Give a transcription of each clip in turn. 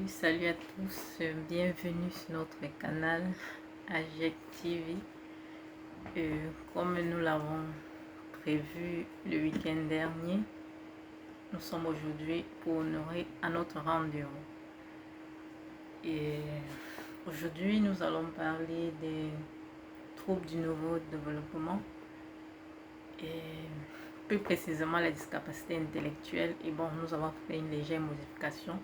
Salut à tous, bienvenue sur notre canal AGEC TV. Comme nous l'avons prévu le week-end dernier, nous sommes aujourd'hui pour honorer à notre rendez-vous. Et aujourd'hui, nous allons parler des troubles du neurodéveloppement et plus précisément la discapacité intellectuelle. Et bon, nous avons fait une légère modification.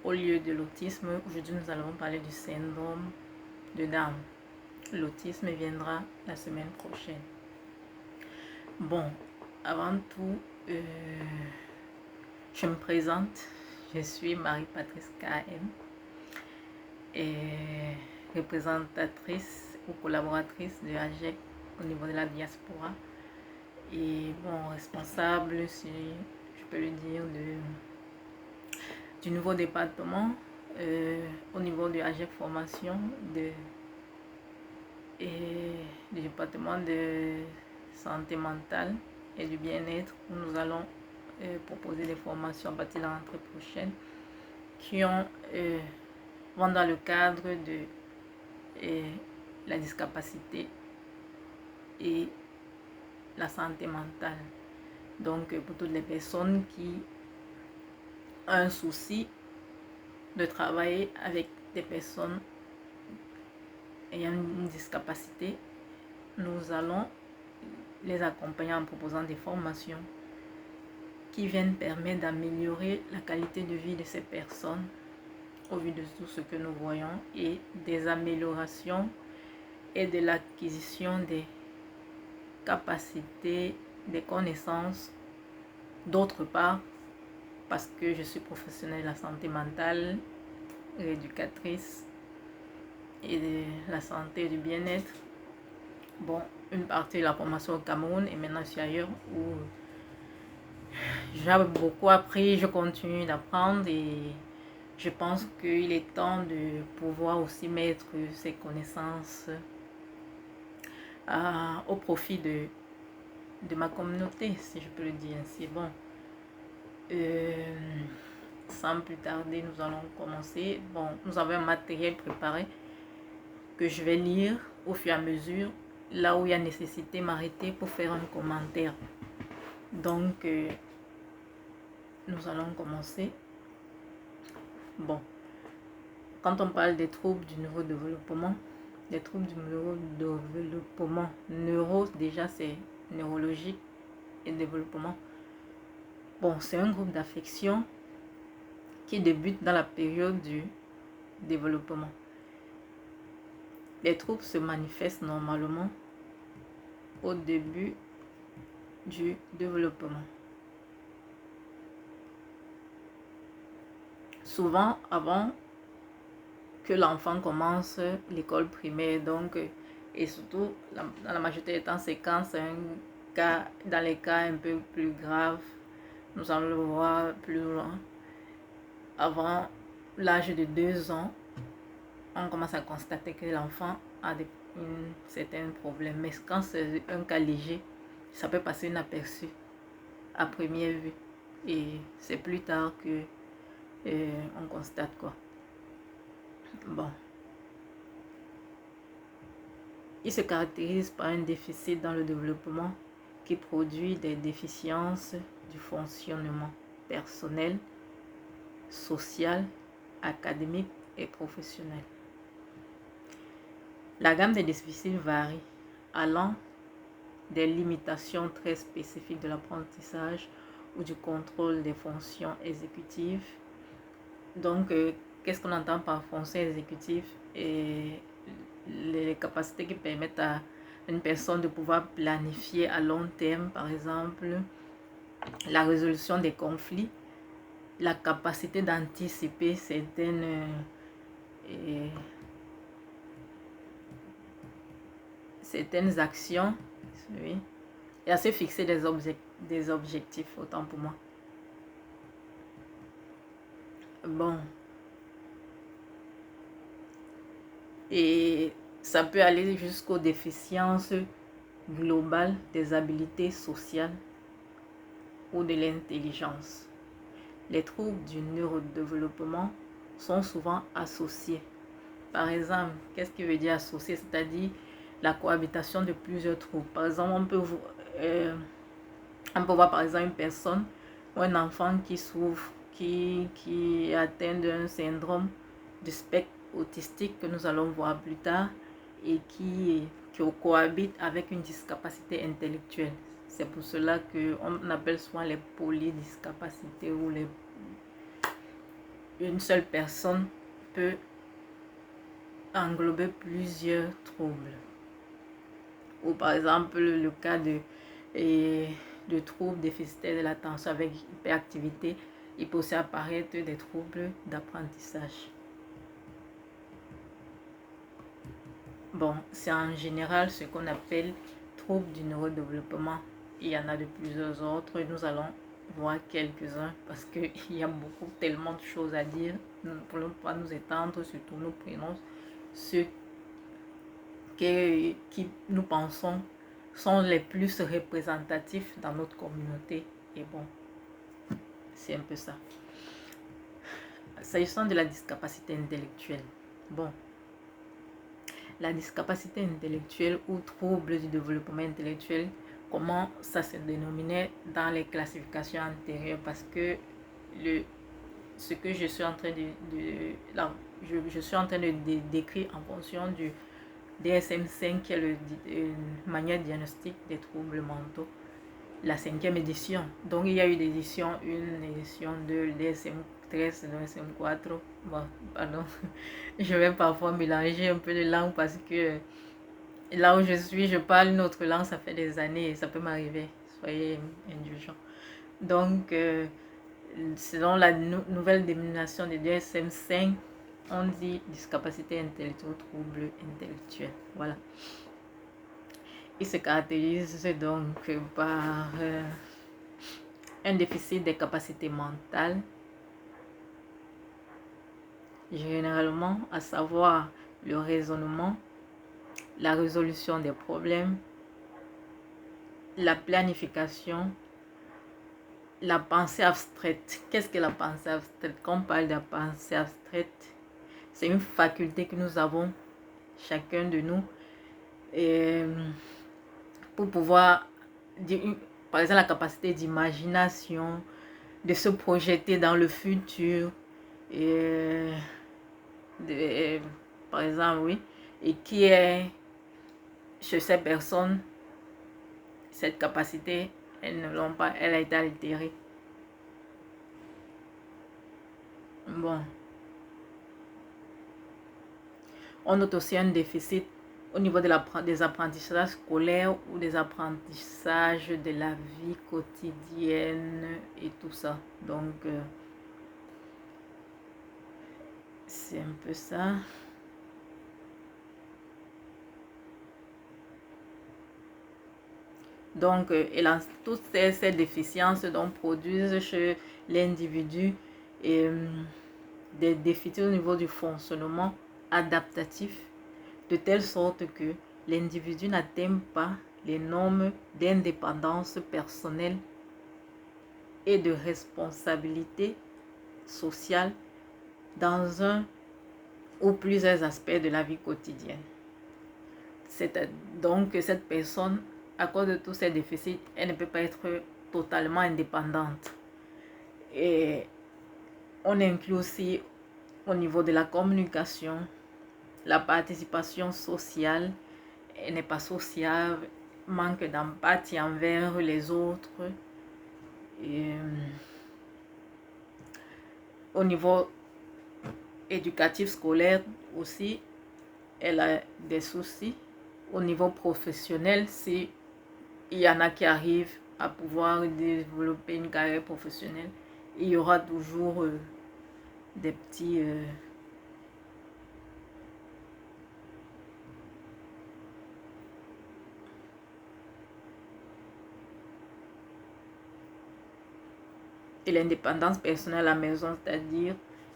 Au lieu de l'autisme, aujourd'hui nous allons parler du syndrome de Down. L'autisme viendra la semaine prochaine. Bon, avant tout, je me présente. Je suis Marie-Patrice KM, et représentatrice ou collaboratrice de AGEC au niveau de la diaspora. Et bon, responsable, si je peux le dire, du nouveau département au niveau de AGEC Formation et du département de santé mentale et du bien-être, où nous allons proposer des formations à partir de la rentrée prochaine qui vont dans le cadre de la discapacité et la santé mentale. Donc pour toutes les personnes qui ont un souci de travailler avec des personnes ayant une discapacité, nous allons les accompagner en proposant des formations qui viennent permettre d'améliorer la qualité de vie de ces personnes au vu de tout ce que nous voyons, et des améliorations et de l'acquisition des capacités, des connaissances. D'autre part, parce que je suis professionnelle de la santé mentale, éducatrice et de la santé et du bien-être. Bon, une partie de la formation au Cameroun, et maintenant je suis ailleurs où j'ai beaucoup appris, je continue d'apprendre, et je pense qu'il est temps de pouvoir aussi mettre ces connaissances au profit de ma communauté, si je peux le dire ainsi. Bon, sans plus tarder, nous allons commencer. Bon, nous avons un matériel préparé que je vais lire au fur et à mesure. Là où il y a nécessité, m'arrêter pour faire un commentaire. Donc, nous allons commencer. Bon, quand on parle des troubles du neurodéveloppement, les troubles du neurodéveloppement, déjà c'est neurologique, et développement. Bon, c'est un groupe d'affections qui débute dans la période du développement. Les troubles se manifestent normalement au début du développement. Souvent avant que l'enfant commence l'école primaire, donc, et surtout dans la majorité des temps, c'est quand c'est un cas, dans les cas un peu plus graves, nous allons le voir plus loin. Avant l'âge de 2 ans, on commence à constater que l'enfant a certains problèmes. Mais quand c'est un cas léger, ça peut passer inaperçu à première vue. Et c'est plus tard que on constate quoi. Bon. Il se caractérise par un déficit dans le développement qui produit des déficiences du fonctionnement personnel, social, académique et professionnel. La gamme des déficits varie, allant des limitations très spécifiques de l'apprentissage ou du contrôle des fonctions exécutives. Donc, qu'est-ce qu'on entend par fonction exécutive? Et les capacités qui permettent à une personne de pouvoir planifier à long terme, par exemple, la résolution des conflits, la capacité d'anticiper certaines actions, oui, et à se fixer des objectifs, autant pour moi. Bon. Et ça peut aller jusqu'aux déficiences globales des habiletés sociales ou de l'intelligence. Les troubles du neurodéveloppement sont souvent associés. Par exemple, qu'est-ce qui veut dire associé? C'est-à-dire la cohabitation de plusieurs troubles. Par exemple, on peut voir par exemple une personne ou un enfant qui souffre, qui est atteint d'un syndrome du spectre autistique que nous allons voir plus tard et qui cohabite avec une discapacité intellectuelle. C'est pour cela qu'on appelle souvent les polydiscapacités où une seule personne peut englober plusieurs troubles. Ou par exemple le cas de troubles déficitaires de l'attention avec hyperactivité, il peut aussi apparaître des troubles d'apprentissage. Bon, c'est en général ce qu'on appelle troubles du neurodéveloppement. Il y en a de plusieurs autres. Nous allons voir quelques-uns parce qu'il y a tellement de choses à dire. Nous ne pouvons pas nous étendre, surtout nous prenons ceux qui nous pensons sont les plus représentatifs dans notre communauté. Et bon, c'est un peu ça. S'agissant de la discapacité intellectuelle, bon, la discapacité intellectuelle ou trouble du développement intellectuel, comment ça se dénominait dans les classifications antérieures, parce que ce que je suis en train je suis en train de décrire en fonction du DSM-5 qui est le manuel diagnostic des troubles mentaux, la 5e édition. Donc il y a eu l'édition 1, l'édition 2, le DSM-13, le DSM-4. Bon, pardon, je vais parfois mélanger un peu de langue parce que là où je suis, je parle une autre langue, ça fait des années et ça peut m'arriver. Soyez indulgents. Donc, selon la nouvelle dénomination de DSM-5, on dit discapacité intellectuelle, trouble intellectuel. Voilà. Il se caractérise donc par un déficit des capacités mentales, généralement, à savoir le raisonnement, la résolution des problèmes, la planification, la pensée abstraite. Qu'est-ce que la pensée abstraite? Quand on parle de la pensée abstraite, c'est une faculté que nous avons, chacun de nous, et pour pouvoir, par exemple, la capacité d'imagination, de se projeter dans le futur, et par exemple, oui, et qui est chez ces personnes, cette capacité, elles ne l'ont pas, elle a été altérée. Bon. On note aussi un déficit au niveau des apprentissages scolaires ou des apprentissages de la vie quotidienne et tout ça. Donc, c'est un peu ça. Donc, toutes ces déficiences donc, produisent chez l'individu des déficits au niveau du fonctionnement adaptatif, de telle sorte que l'individu n'atteint pas les normes d'indépendance personnelle et de responsabilité sociale dans un ou plusieurs aspects de la vie quotidienne. Donc, cette personne, à cause de tous ces déficits, elle ne peut pas être totalement indépendante. Et on inclut aussi au niveau de la communication, la participation sociale, elle n'est pas sociable, manque d'empathie envers les autres. Et, au niveau éducatif scolaire aussi, elle a des soucis. Au niveau professionnel, si il y en a qui arrivent à pouvoir développer une carrière professionnelle, il y aura toujours des petits... et l'indépendance personnelle à la maison, c'est-à-dire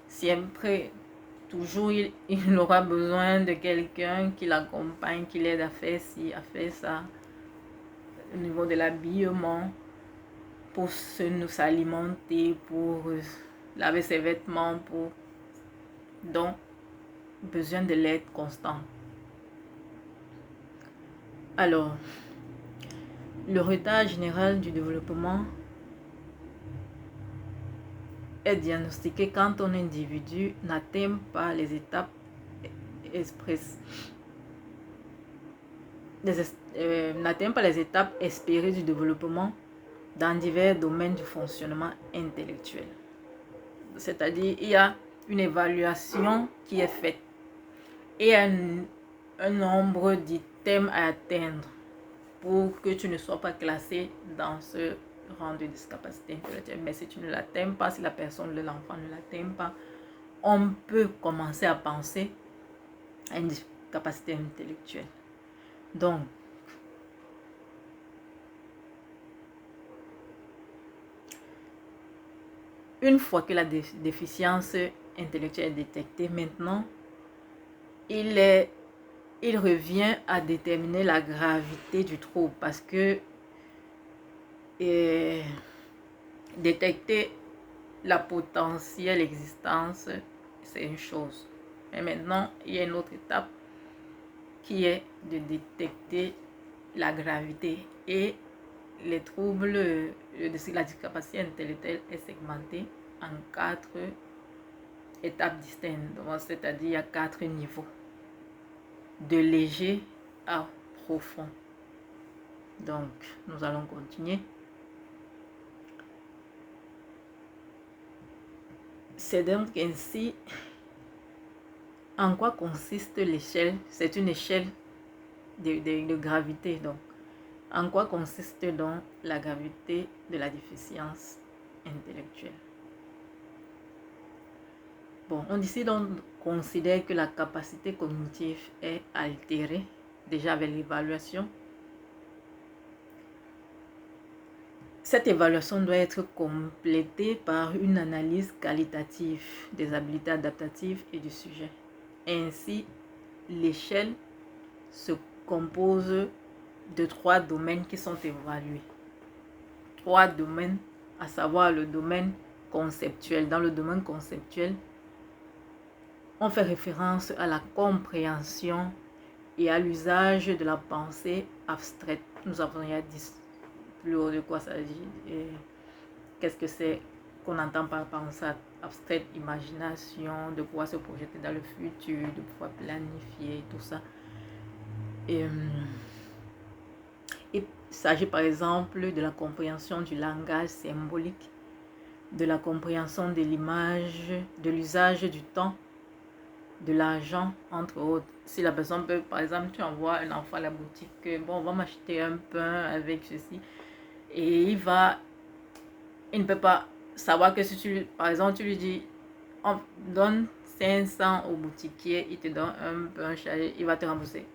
siempre, toujours il aura besoin de quelqu'un qui l'accompagne, qui l'aide à faire ci, à faire ça, au niveau de l'habillement, pour s'alimenter, pour laver ses vêtements, pour donc besoin de l'aide constante. Alors, le retard général du développement est diagnostiqué quand un individu n'atteint pas les étapes espérées du développement dans divers domaines du fonctionnement intellectuel. C'est-à-dire, il y a une évaluation qui est faite et un nombre d'items à atteindre pour que tu ne sois pas classé dans ce rang de discapacité intellectuelle. Mais si tu ne l'atteins pas, si la personne, l'enfant ne l'atteint pas, on peut commencer à penser à une discapacité intellectuelle. Donc, une fois que la déficience intellectuelle est détectée, maintenant, il revient à déterminer la gravité du trouble parce que détecter la potentielle existence, c'est une chose. Mais maintenant, il y a une autre étape qui est de détecter la gravité. Et les troubles de la discapacité intellectuelle est segmentée en 4 étapes distinctes. C'est-à-dire il y a 4 niveaux. De léger à profond. Donc, nous allons continuer. C'est donc ainsi en quoi consiste l'échelle. C'est une échelle de gravité. Donc, en quoi consiste donc la gravité de la déficience intellectuelle? Bon, on ici donc considère que la capacité cognitive est altérée, déjà avec l'évaluation. Cette évaluation doit être complétée par une analyse qualitative des habiletés adaptatives et du sujet. Ainsi, l'échelle se compose de 3 domaines qui sont évalués. 3 domaines, à savoir le domaine conceptuel. Dans le domaine conceptuel, on fait référence à la compréhension et à l'usage de la pensée abstraite. Nous avons déjà dit plus haut de quoi ça s'agit. Qu'est-ce que c'est qu'on entend par pensée abstraite, imagination, de pouvoir se projeter dans le futur, de pouvoir planifier, tout ça. Il s'agit par exemple de la compréhension du langage symbolique, de la compréhension de l'image, de l'usage du temps, de l'argent, entre autres. Si la personne peut, par exemple, tu envoies un enfant à la boutique, bon, on va m'acheter un pain avec ceci, et il ne peut pas savoir que si tu, par exemple, tu lui dis, on donne 500 au boutiquier, il te donne un pain chargé, il va te rembourser.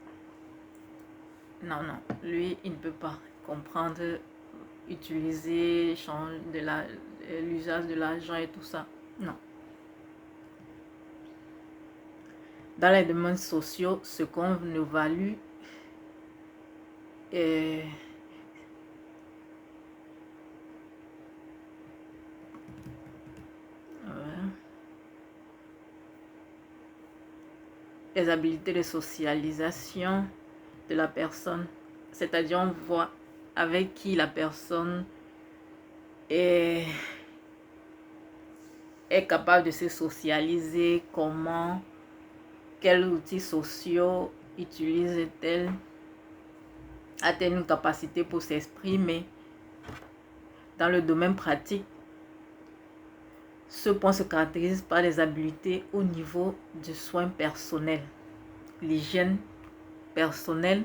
Non, lui, il ne peut pas comprendre, utiliser, changer l'usage de l'argent et tout ça. Non. Dans les domaines sociaux, ce qu'on évalue est les habiletés de socialisation de la personne. C'est-à-dire, on voit avec qui la personne est capable de se socialiser, comment, quels outils sociaux utilise-t-elle, a-t-elle une capacité pour s'exprimer. Dans le domaine pratique, ce point se caractérise par les habiletés au niveau du soin personnel, l'hygiène personnelle,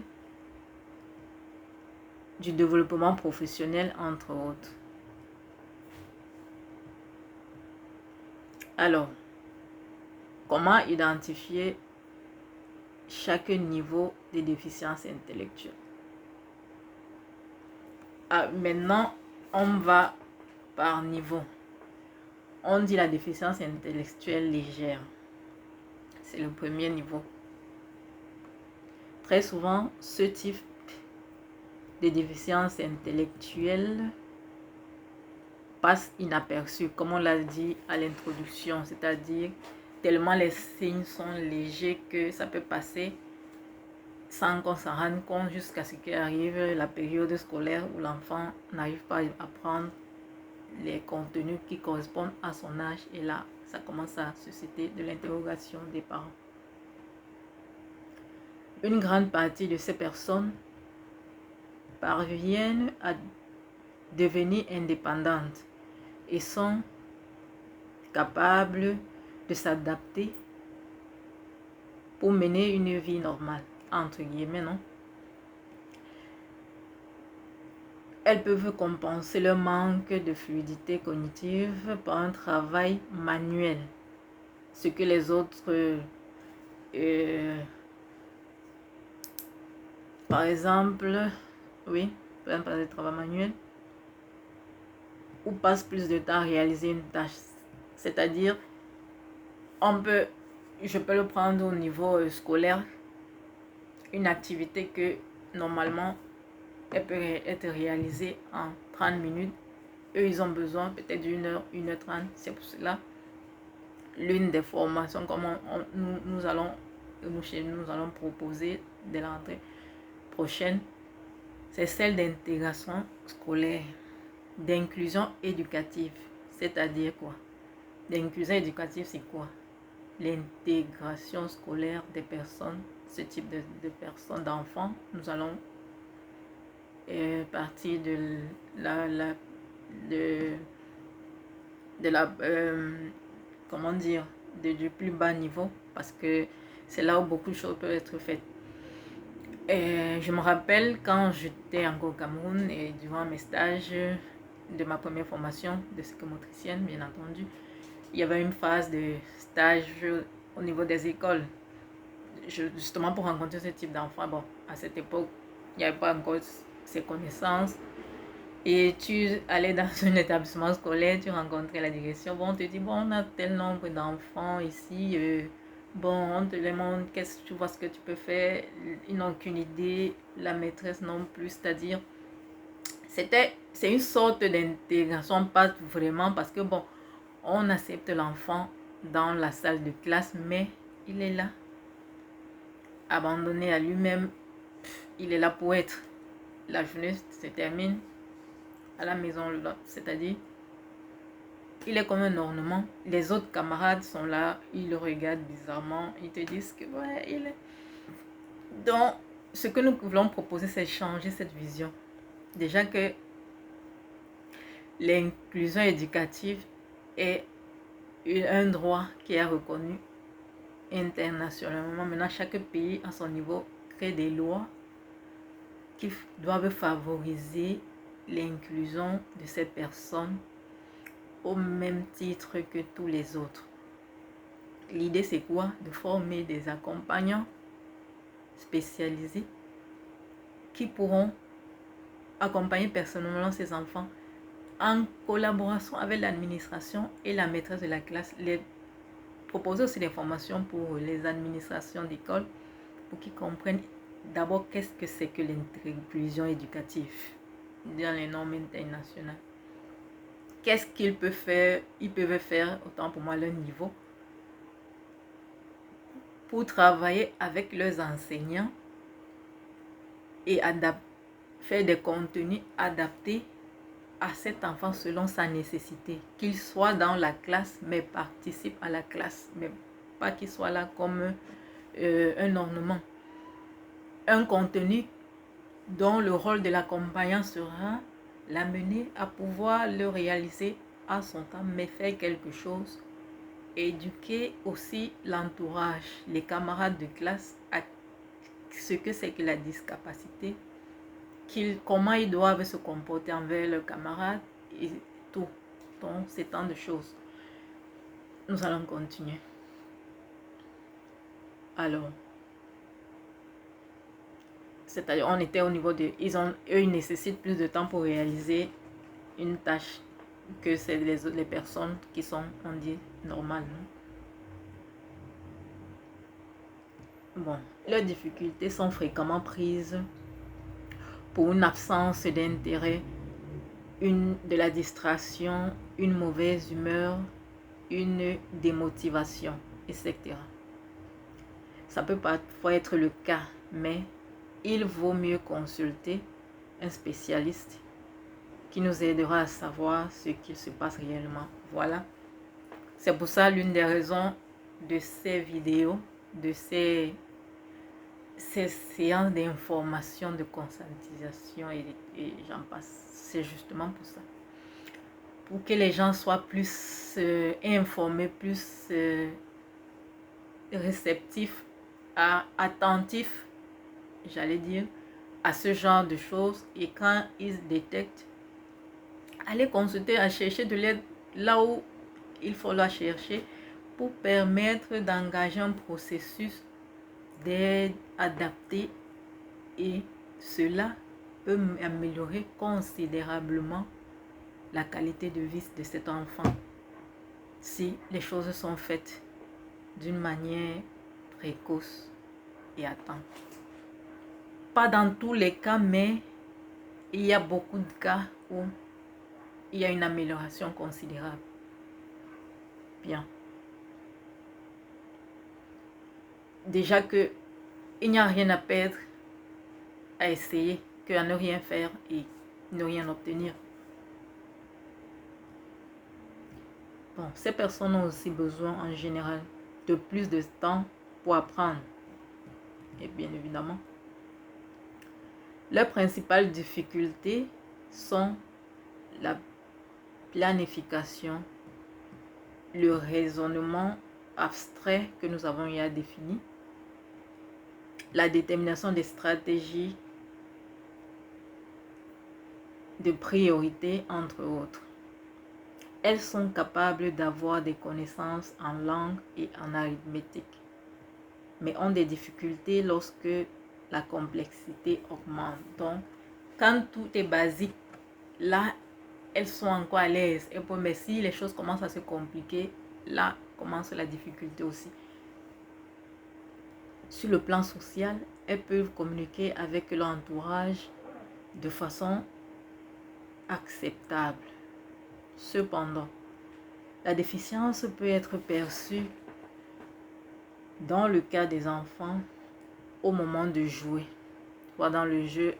du développement professionnel, entre autres. Alors, comment identifier chaque niveau de déficience intellectuelle? Maintenant, on va par niveau. On dit la déficience intellectuelle légère. C'est le premier niveau. Très souvent, ce type de déficience intellectuelle passe inaperçu, comme on l'a dit à l'introduction, c'est-à-dire tellement les signes sont légers que ça peut passer sans qu'on s'en rende compte jusqu'à ce qu'arrive la période scolaire où l'enfant n'arrive pas à apprendre les contenus qui correspondent à son âge. Et là, ça commence à susciter de l'interrogation des parents. Une grande partie de ces personnes parviennent à devenir indépendantes et sont capables de s'adapter pour mener une vie normale, entre guillemets, non? Elles peuvent compenser le manque de fluidité cognitive par un travail manuel, ce que les autres, par exemple, oui, par le travail manuel, ou passe plus de temps à réaliser une tâche. C'est-à-dire, je peux le prendre au niveau scolaire, une activité que normalement, elle peut être réalisée en 30 minutes. Eux, ils ont besoin peut-être d'une heure, 1h30. C'est pour cela, l'une des formations comme nous allons proposer dès la rentrée prochaine, c'est celle d'intégration scolaire, d'inclusion éducative. C'est-à-dire quoi? L'inclusion éducative, c'est quoi? L'intégration scolaire des personnes, ce type de personnes, d'enfants. Nous allons partir de comment dire, du plus bas niveau, parce que c'est là où beaucoup de choses peuvent être faites. Je me rappelle quand j'étais encore au Cameroun et durant mes stages de ma première formation de psychomotricienne, bien entendu, il y avait une phase de stage au niveau des écoles, justement pour rencontrer ce type d'enfants. Bon, à cette époque, il n'y avait pas encore ces connaissances. Et tu allais dans un établissement scolaire, tu rencontrais la direction. Bon, on te dit, bon, on a tel nombre d'enfants ici. Bon, on te demande, qu'est-ce que tu vois ce que tu peux faire. Ils n'ont aucune idée, la maîtresse non plus. C'est-à-dire, c'est une sorte d'intégration, pas vraiment, parce que bon, on accepte l'enfant dans la salle de classe, mais il est là, abandonné à lui-même. Il est là pour être. La journée se termine à la maison, c'est-à-dire, il est comme un ornement. Les autres camarades sont là, ils le regardent bizarrement, ils te disent que ouais, il est. Donc, ce que nous voulons proposer, c'est changer cette vision. Déjà que l'inclusion éducative est un droit qui est reconnu internationalement. Maintenant, chaque pays à son niveau crée des lois qui doivent favoriser l'inclusion de ces personnes au même titre que tous les autres. L'idée, c'est quoi? De former des accompagnants spécialisés qui pourront accompagner personnellement ces enfants en collaboration avec l'administration et la maîtresse de la classe. Proposer aussi des formations pour les administrations d'école pour qu'ils comprennent d'abord qu'est-ce que c'est que l'inclusion éducative dans les normes internationales. Qu'est-ce qu'ils peuvent faire? Ils peuvent faire, autant pour moi, leur niveau, pour travailler avec leurs enseignants et faire des contenus adaptés à cet enfant selon sa nécessité. Qu'il soit dans la classe, mais participe à la classe, mais pas qu'il soit là comme un ornement. Un contenu dont le rôle de l'accompagnant sera l'amener à pouvoir le réaliser à son temps, mais faire quelque chose. Éduquer aussi l'entourage, les camarades de classe à ce que c'est que la discapacité, comment ils doivent se comporter envers leurs camarades et tout. Donc, c'est tant de choses. Nous allons continuer. Alors, c'est-à-dire, on était au niveau de... eux, ils nécessitent plus de temps pour réaliser une tâche que c'est les personnes qui sont, on dit, normales. Bon, leurs difficultés sont fréquemment prises pour une absence d'intérêt, de la distraction, une mauvaise humeur, une démotivation. etc. Ça peut parfois être le cas, mais il vaut mieux consulter un spécialiste qui nous aidera à savoir ce qu'il se passe réellement. Voilà. C'est pour ça l'une des raisons de ces vidéos, de ces séances d'information, de conscientisation et j'en passe. C'est justement pour ça. Pour que les gens soient plus informés, plus réceptifs, attentifs, j'allais dire, à ce genre de choses. Et quand ils détectent, allez consulter, à chercher de l'aide là où il faut la chercher pour permettre d'engager un processus d'aide adapté, et cela peut améliorer considérablement la qualité de vie de cet enfant si les choses sont faites d'une manière précoce et à temps. Pas dans tous les cas, mais il y a beaucoup de cas où il y a une amélioration considérable. Bien. Déjà que il n'y a rien à perdre à essayer que à ne rien faire et ne rien obtenir. Bon, ces personnes ont aussi besoin en général de plus de temps pour apprendre. Et bien évidemment, leurs principales difficultés sont la planification, le raisonnement abstrait que nous avons déjà défini, la détermination des stratégies de priorité, entre autres. Elles sont capables d'avoir des connaissances en langue et en arithmétique, mais ont des difficultés lorsque la complexité augmente. Donc, quand tout est basique, là, elles sont encore à l'aise. Mais si les choses commencent à se compliquer, là commence la difficulté aussi. Sur le plan social, elles peuvent communiquer avec leur entourage de façon acceptable. Cependant, la déficience peut être perçue dans le cas des enfants au moment de jouer. Soit dans le jeu,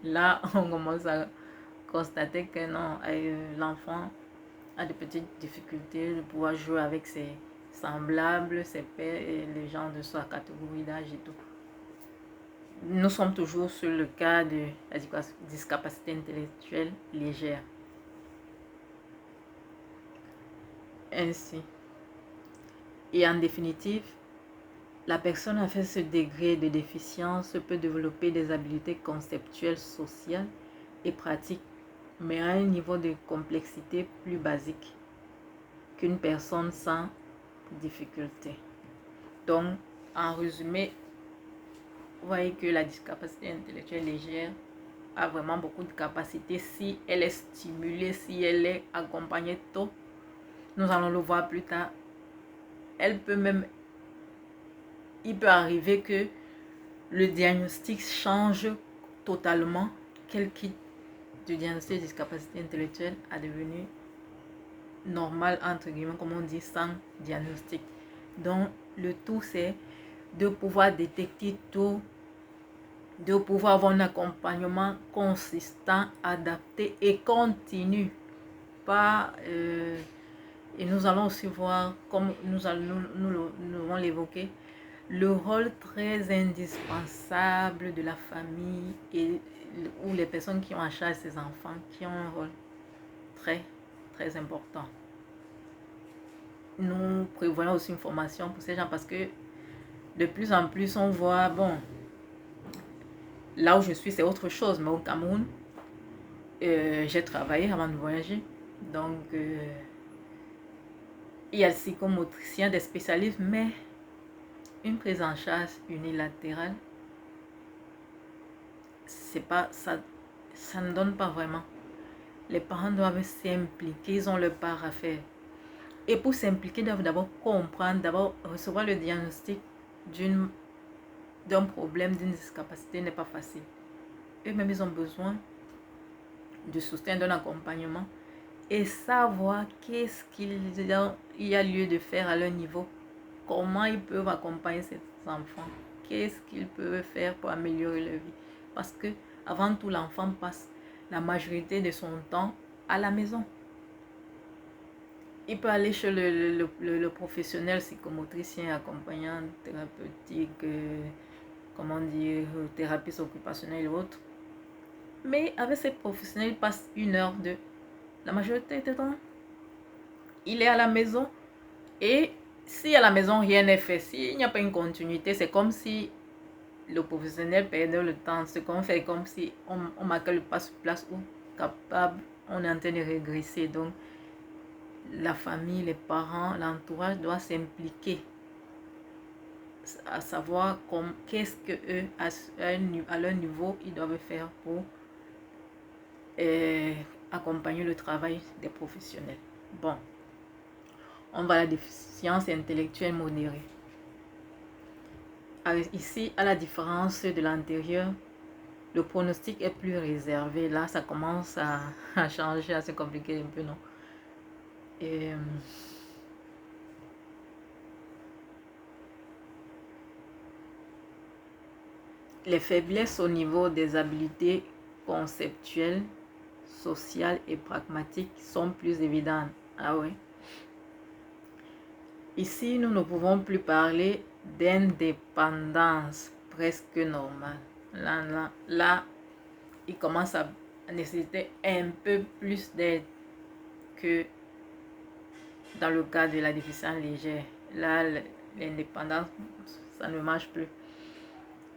là on commence à constater que non, l'enfant a de petites difficultés de pouvoir jouer avec ses semblables, ses pairs et les gens de sa catégorie d'âge et tout. Nous sommes toujours sur le cas de la discapacité intellectuelle légère. Ainsi, et en définitive, la personne avec ce degré de déficience peut développer des habiletés conceptuelles, sociales et pratiques, mais à un niveau de complexité plus basique qu'une personne sans difficulté. Donc, en résumé, vous voyez que la discapacité intellectuelle légère a vraiment beaucoup de capacités si elle est stimulée, si elle est accompagnée tôt. Nous allons le voir plus tard. Elle peut même, il peut arriver que le diagnostic change totalement, qu'elle quitte du diagnostic de discapacité intellectuelle à devenu normal, entre guillemets, comme on dit, sans diagnostic. Donc, le tout, c'est de pouvoir détecter tôt, de pouvoir avoir un accompagnement consistant, adapté et continu. Pas... et nous allons aussi voir, comme nous allons l'évoquer, le rôle très indispensable de la famille et ou les personnes qui ont en charge ces enfants, qui ont un rôle très, très important. Nous prévoyons aussi une formation pour ces gens parce que de plus en plus on voit, bon, là où je suis c'est autre chose, mais au Cameroun, j'ai travaillé avant de voyager, donc il y a le psychomotricien, des spécialistes, mais une prise en charge unilatérale, c'est pas ça, ça ne donne pas vraiment. Les parents doivent s'impliquer, ils ont leur part à faire. Et pour s'impliquer, ils doivent d'abord comprendre, d'abord recevoir le diagnostic d'un problème, d'une discapacité n'est pas facile. Eux-mêmes, ils ont besoin de soutien, d'un accompagnement. et savoir qu'est-ce qu'il y a lieu de faire à leur niveau. Comment ils peuvent accompagner ces enfants. Qu'est-ce qu'ils peuvent faire pour améliorer leur vie. Parce que avant tout, l'enfant passe la majorité de son temps à la maison. Il peut aller chez le professionnel psychomotricien, accompagnant, thérapeutique, comment dire, thérapie occupationnelle et autres. Mais avec ces professionnels, il passe 1 heure de la majorité du temps. Il est à la maison et si à la maison rien n'est fait, s'il n'y a pas une continuité, c'est comme si le professionnel perdait le temps. Ce qu'on fait comme si on marquait le pas sur place ou capable, on est en train de régresser. Donc, la famille, les parents, l'entourage doit s'impliquer à savoir qu'est-ce que eux, à leur niveau, ils doivent faire pour accompagner le travail des professionnels. Bon, on va à la déficience intellectuelle modérée. Ici, à la différence de l'antérieur, le pronostic est plus réservé. Là, ça commence à changer, à se compliquer un peu, non? Les faiblesses au niveau des habiletés conceptuelles, sociales et pragmatiques sont plus évidentes. Ah ouais. Ici, nous ne pouvons plus parler d'indépendance presque normale. Là, il commence à nécessiter un peu plus d'aide que dans le cas de la déficience légère. Là, l'indépendance, ça ne marche plus.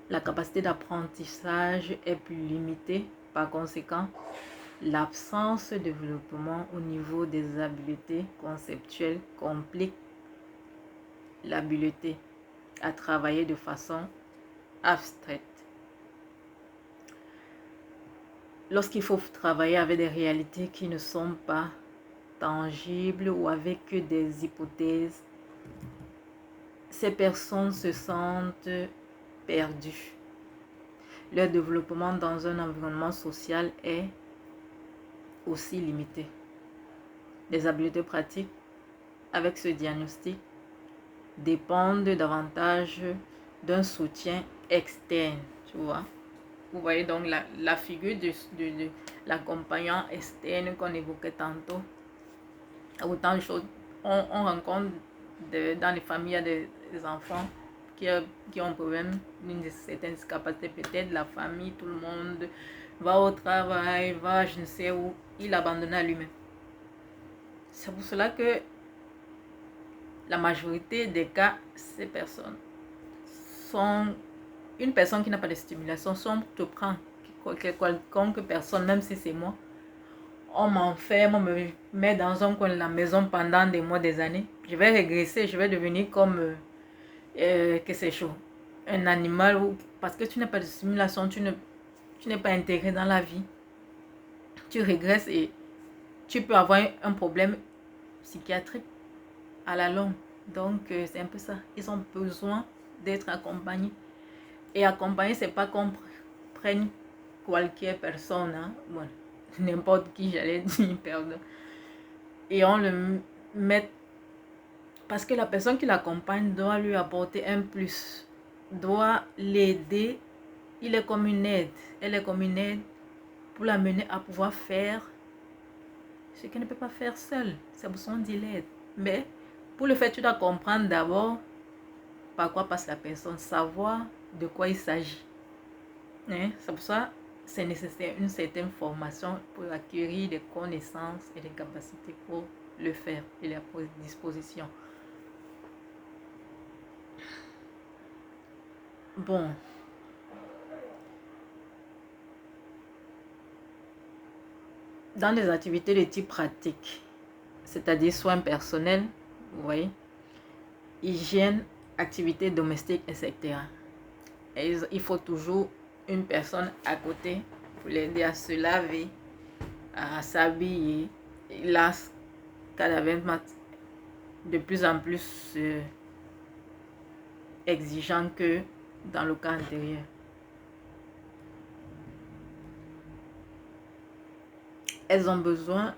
La capacité d'apprentissage est plus limitée. Par conséquent, l'absence de développement au niveau des habiletés conceptuelles complique l'habileté à travailler de façon abstraite. Lorsqu'il faut travailler avec des réalités qui ne sont pas tangibles ou avec des hypothèses, ces personnes se sentent perdues. Leur développement dans un environnement social est aussi limité. Les habiletés pratiques avec ce diagnostic dépendent davantage d'un soutien externe, tu vois. Vous voyez donc la figure de l'accompagnant externe qu'on évoquait tantôt. Autant de choses. On rencontre dans les familles, il y a des enfants qui ont un problème, une certaine discapacité, peut-être la famille, tout le monde va au travail, va je ne sais où, il abandonne à lui-même. C'est pour cela que la majorité des cas, ces personnes sont une personne qui n'a pas de stimulation. Si on te prend quelconque personne, même si c'est moi, on m'enferme, on me met dans un coin de la maison pendant des mois, des années, je vais régresser, je vais devenir comme que c'est chaud, un animal, parce que tu n'as pas de stimulation, tu n'es pas intégré dans la vie, tu régresses et tu peux avoir un problème psychiatrique à la longue. Donc c'est un peu ça, ils ont besoin d'être accompagnés. Et accompagner, c'est pas qu'on prenne qualquier personne, hein? Bon, n'importe qui, j'allais dire, pardon, et on le met, parce que la personne qui l'accompagne doit lui apporter un plus, doit l'aider. Il est comme une aide, elle est comme une aide pour l'amener à pouvoir faire ce qu'elle ne peut pas faire seule. C'est pour ça qu'on dit l'aide. Mais pour le faire, tu dois comprendre d'abord par quoi passe la personne, savoir de quoi il s'agit. Hein? C'est pour ça que c'est nécessaire une certaine formation pour acquérir des connaissances et des capacités pour le faire et la disposition. Bon. Dans les activités de type pratique, c'est-à-dire soins personnels, vous voyez, hygiène, activités domestiques, etc. Et il faut toujours une personne à côté pour l'aider à se laver, à s'habiller. Là, cada vez de plus en plus exigeant que dans le cas antérieur. Elles ont besoin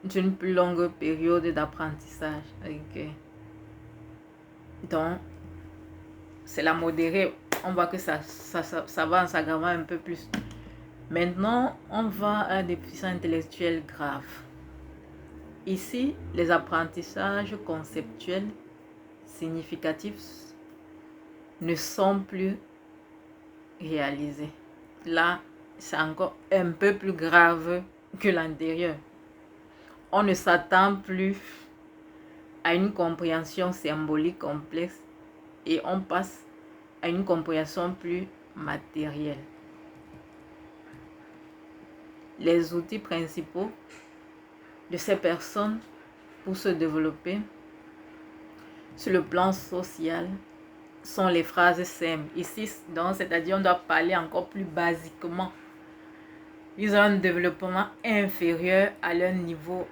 d'une plus longue période d'apprentissage. Donc, c'est la modérée. On voit que ça va en s'aggravant un peu plus. Maintenant, on va à des déficiences intellectuelles graves. Ici, les apprentissages conceptuels significatifs ne sont plus réalisés. Là, c'est encore un peu plus grave que l'antérieur. On ne s'attend plus à une compréhension symbolique complexe et on passe à une compréhension plus matérielle. Les outils principaux de ces personnes pour se développer sur le plan social sont les phrases simples. Ici, c'est-à-dire on doit parler encore plus basiquement. Ils ont un développement inférieur à leur niveau,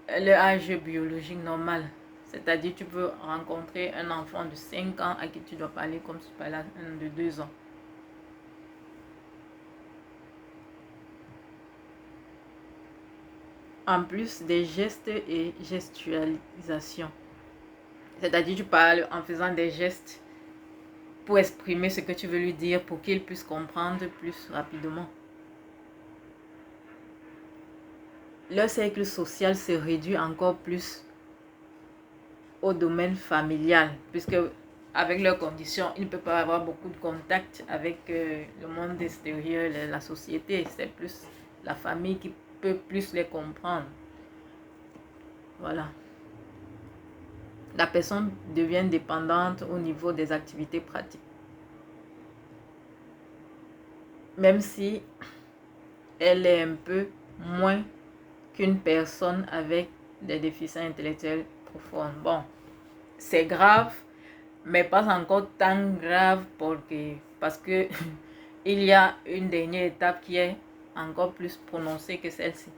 leur âge biologique normal. C'est-à-dire tu peux rencontrer un enfant de 5 ans à qui tu dois parler comme si tu parlais à un de 2 ans. En plus des gestes et gestualisations. C'est-à-dire tu parles en faisant des gestes pour exprimer ce que tu veux lui dire pour qu'il puisse comprendre plus rapidement. Leur cercle social se réduit encore plus au domaine familial, puisque avec leurs conditions, ils ne peuvent pas avoir beaucoup de contact avec le monde extérieur, la société. C'est plus la famille qui peut plus les comprendre. Voilà. La personne devient dépendante au niveau des activités pratiques. Même si elle est un peu moins qu'une personne avec des déficiences intellectuelles profondes. Bon, c'est grave, mais pas encore tant grave parce que il y a une dernière étape qui est encore plus prononcée que celle-ci.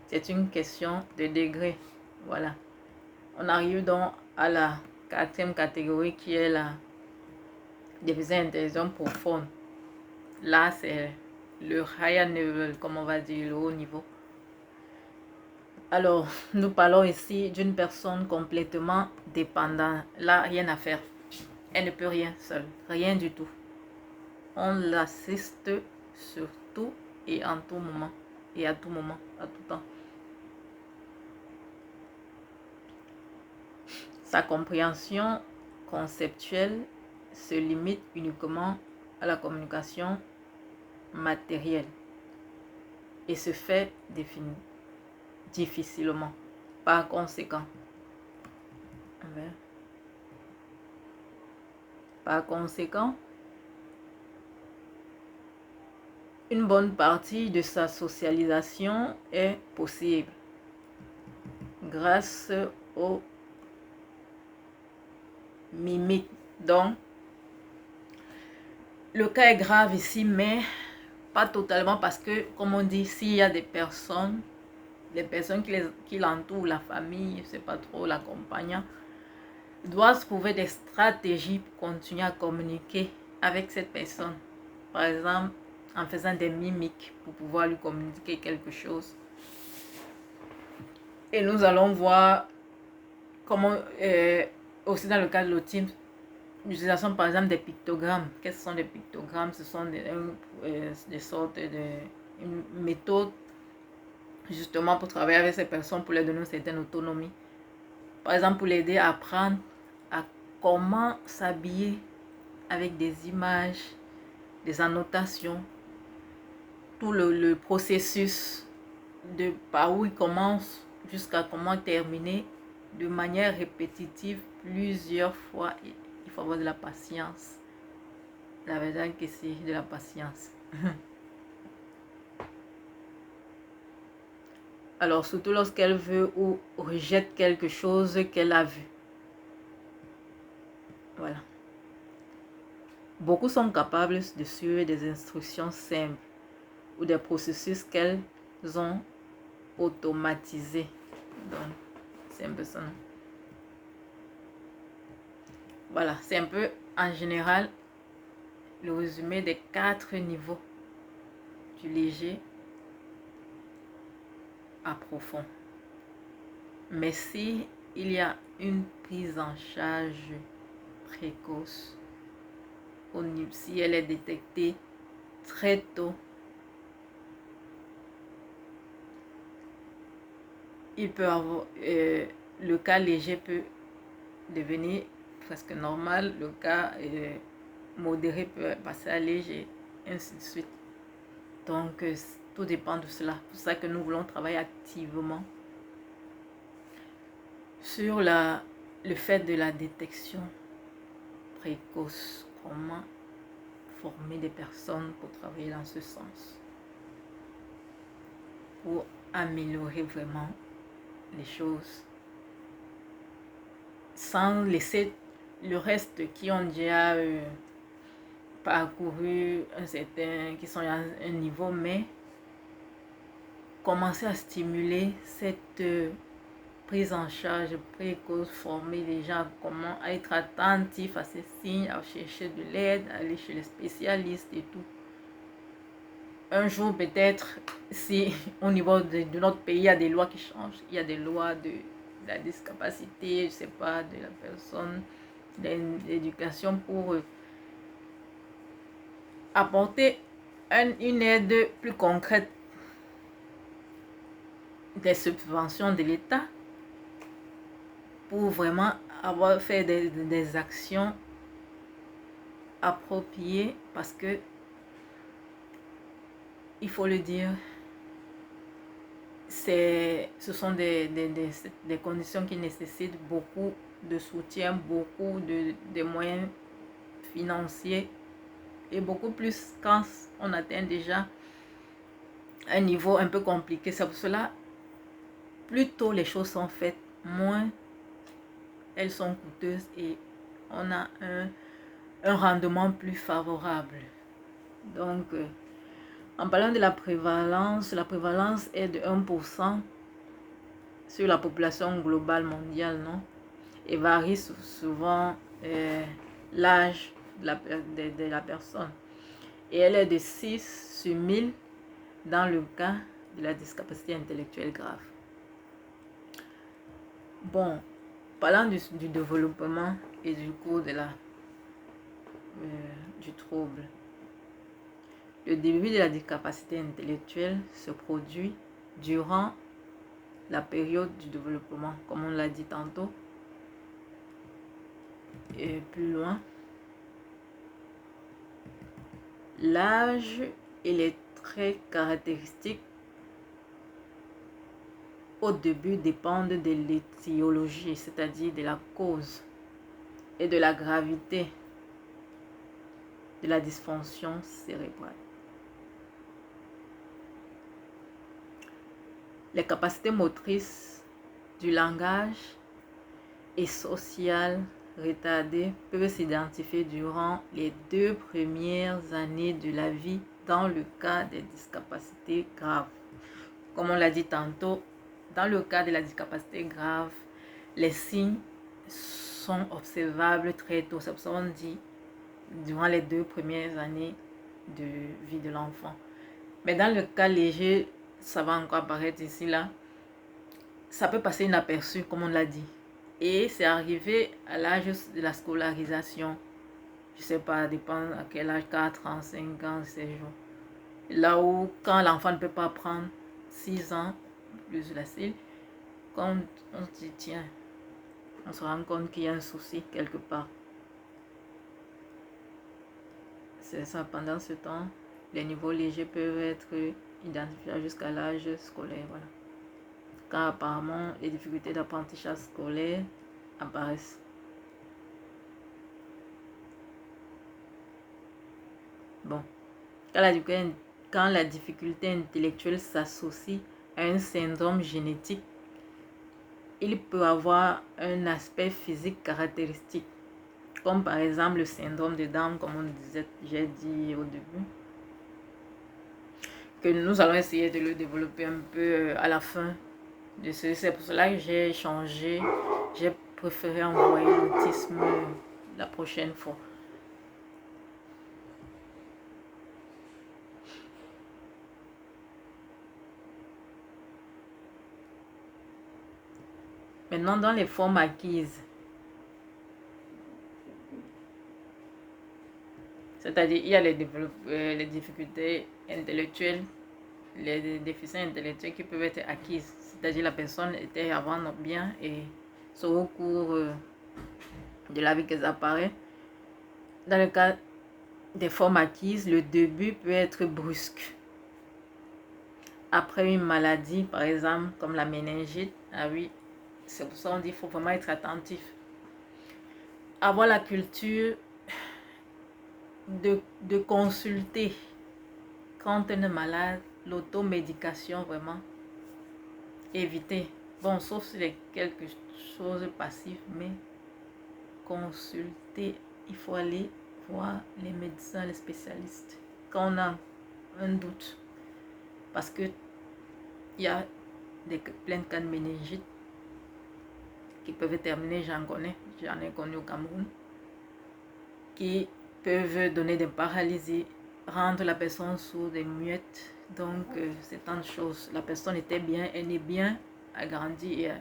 C'est une question de degré. Voilà. On arrive donc à la 4e catégorie qui est la déficience intellectuelle profonde. Là, c'est le higher level, comme on va dire, le haut niveau. Alors, nous parlons ici d'une personne complètement dépendante. Là, rien à faire. Elle ne peut rien seule. Rien du tout. On l'assiste sur tout et en tout moment. Et à tout moment, à tout temps. Sa compréhension conceptuelle se limite uniquement à la communication matérielle et se fait difficilement. Par conséquent, une bonne partie de sa socialisation est possible grâce aux mimiques. Donc, le cas est grave ici, mais pas totalement parce que, comme on dit, s'il y a des personnes qui l'entourent, la famille, je sais pas trop, l'accompagnant, doivent trouver des stratégies pour continuer à communiquer avec cette personne. Par exemple, en faisant des mimiques pour pouvoir lui communiquer quelque chose. Et nous allons voir comment, aussi dans le cas de l'autisme, l'utilisation par exemple des pictogrammes. Qu'est-ce que sont des pictogrammes? Ce sont des sortes une méthode justement pour travailler avec ces personnes, pour leur donner une certaine autonomie. Par exemple, pour l'aider à apprendre à comment s'habiller avec des images, des annotations, tout le processus de par où il commence jusqu'à comment terminer de manière répétitive plusieurs fois. Il faut avoir de la patience. La verdade que c'est de la patience. Alors, surtout lorsqu'elle veut ou rejette quelque chose qu'elle a vu. Voilà. Beaucoup sont capables de suivre des instructions simples ou des processus qu'elles ont automatisés. Donc, c'est un peu ça. Voilà, c'est un peu en général le résumé des 4 niveaux du léger approfond. Mais si il y a une prise en charge précoce, si elle est détectée très tôt, il peut avoir le cas léger peut devenir presque normal, le cas modéré peut passer à léger, ainsi de suite. Donc tout dépend de cela. C'est pour ça que nous voulons travailler activement sur le fait de la détection précoce. Comment former des personnes pour travailler dans ce sens, pour améliorer vraiment les choses sans laisser le reste qui ont déjà parcouru un certain, qui sont à un niveau, mais commencer à stimuler cette prise en charge précoce, former les gens comment être attentifs à ces signes, à chercher de l'aide, aller chez les spécialistes et tout. Un jour peut-être, si au niveau de notre pays, il y a des lois qui changent, il y a des lois de la discapacité, je ne sais pas, de la personne, d'éducation pour apporter une aide plus concrète, des subventions de l'État pour vraiment avoir fait des actions appropriées, parce que il faut le dire, ce sont des conditions qui nécessitent beaucoup de soutien, beaucoup de moyens financiers, et beaucoup plus quand on atteint déjà un niveau un peu compliqué. C'est pour cela, plus tôt les choses sont faites, moins elles sont coûteuses et on a un rendement plus favorable. Donc, en parlant de la prévalence est de 1% sur la population globale mondiale, non? Et varie souvent l'âge de la personne. Et elle est de 6 sur 1000 dans le cas de la discapacité intellectuelle grave. Bon, parlant du développement et du cours de du trouble. Le début de la discapacité intellectuelle se produit durant la période du développement, comme on l'a dit tantôt. Et plus loin, l'âge et les traits caractéristiques au début dépendent de l'étiologie, c'est-à-dire de la cause et de la gravité de la dysfonction cérébrale. Les capacités motrices du langage et sociales retardées peuvent s'identifier durant les 2 premières années de la vie dans le cas des discapacités graves. Comme on l'a dit tantôt, dans le cas de la discapacité grave, les signes sont observables très tôt. C'est pour ça qu'on dit durant les 2 premières années de vie de l'enfant. Mais dans le cas léger, ça va encore apparaître ici, là. Ça peut passer inaperçu, comme on l'a dit. Et c'est arrivé à l'âge de la scolarisation. Je sais pas, dépend à quel âge, 4 ans, 5 ans, 16 jours. Là où, quand l'enfant ne peut pas prendre 6 ans, plus facile, quand on se dit, tiens, on se rend compte qu'il y a un souci quelque part. C'est ça, pendant ce temps, les niveaux légers peuvent être identifiés jusqu'à l'âge scolaire, voilà. Quand apparemment les difficultés d'apprentissage scolaire apparaissent. Bon, quand la difficulté intellectuelle s'associe à un syndrome génétique, il peut avoir un aspect physique caractéristique, comme par exemple le syndrome de Down, comme j'ai dit au début, que nous allons essayer de le développer un peu à la fin de ce. C'est pour cela que j'ai changé, j'ai préféré envoyer l'autisme la prochaine fois. Maintenant, dans les formes acquises, c'est-à-dire il y a les difficultés intellectuelles, les déficiences intellectuelles qui peuvent être acquises, c'est-à-dire la personne était avant bien et c'est au cours de la vie qu'elle apparaît. Dans le cas des formes acquises, le début peut être brusque. Après une maladie, par exemple, comme la méningite, ah oui, c'est pour ça qu'on dit qu'il faut vraiment être attentif. Avoir la culture de consulter quand on est malade, l'automédication, vraiment, éviter. Bon, sauf si c'est quelque chose de passif, mais consulter, il faut aller voir les médecins, les spécialistes, quand on a un doute. Parce que il y a plein de cas de méningite qui peuvent terminer, j'en ai connu au Cameroun, qui peuvent donner des paralysies, rendre la personne sourde et muette. Donc, c'est tant de choses. La personne était bien, elle est bien, a grandi et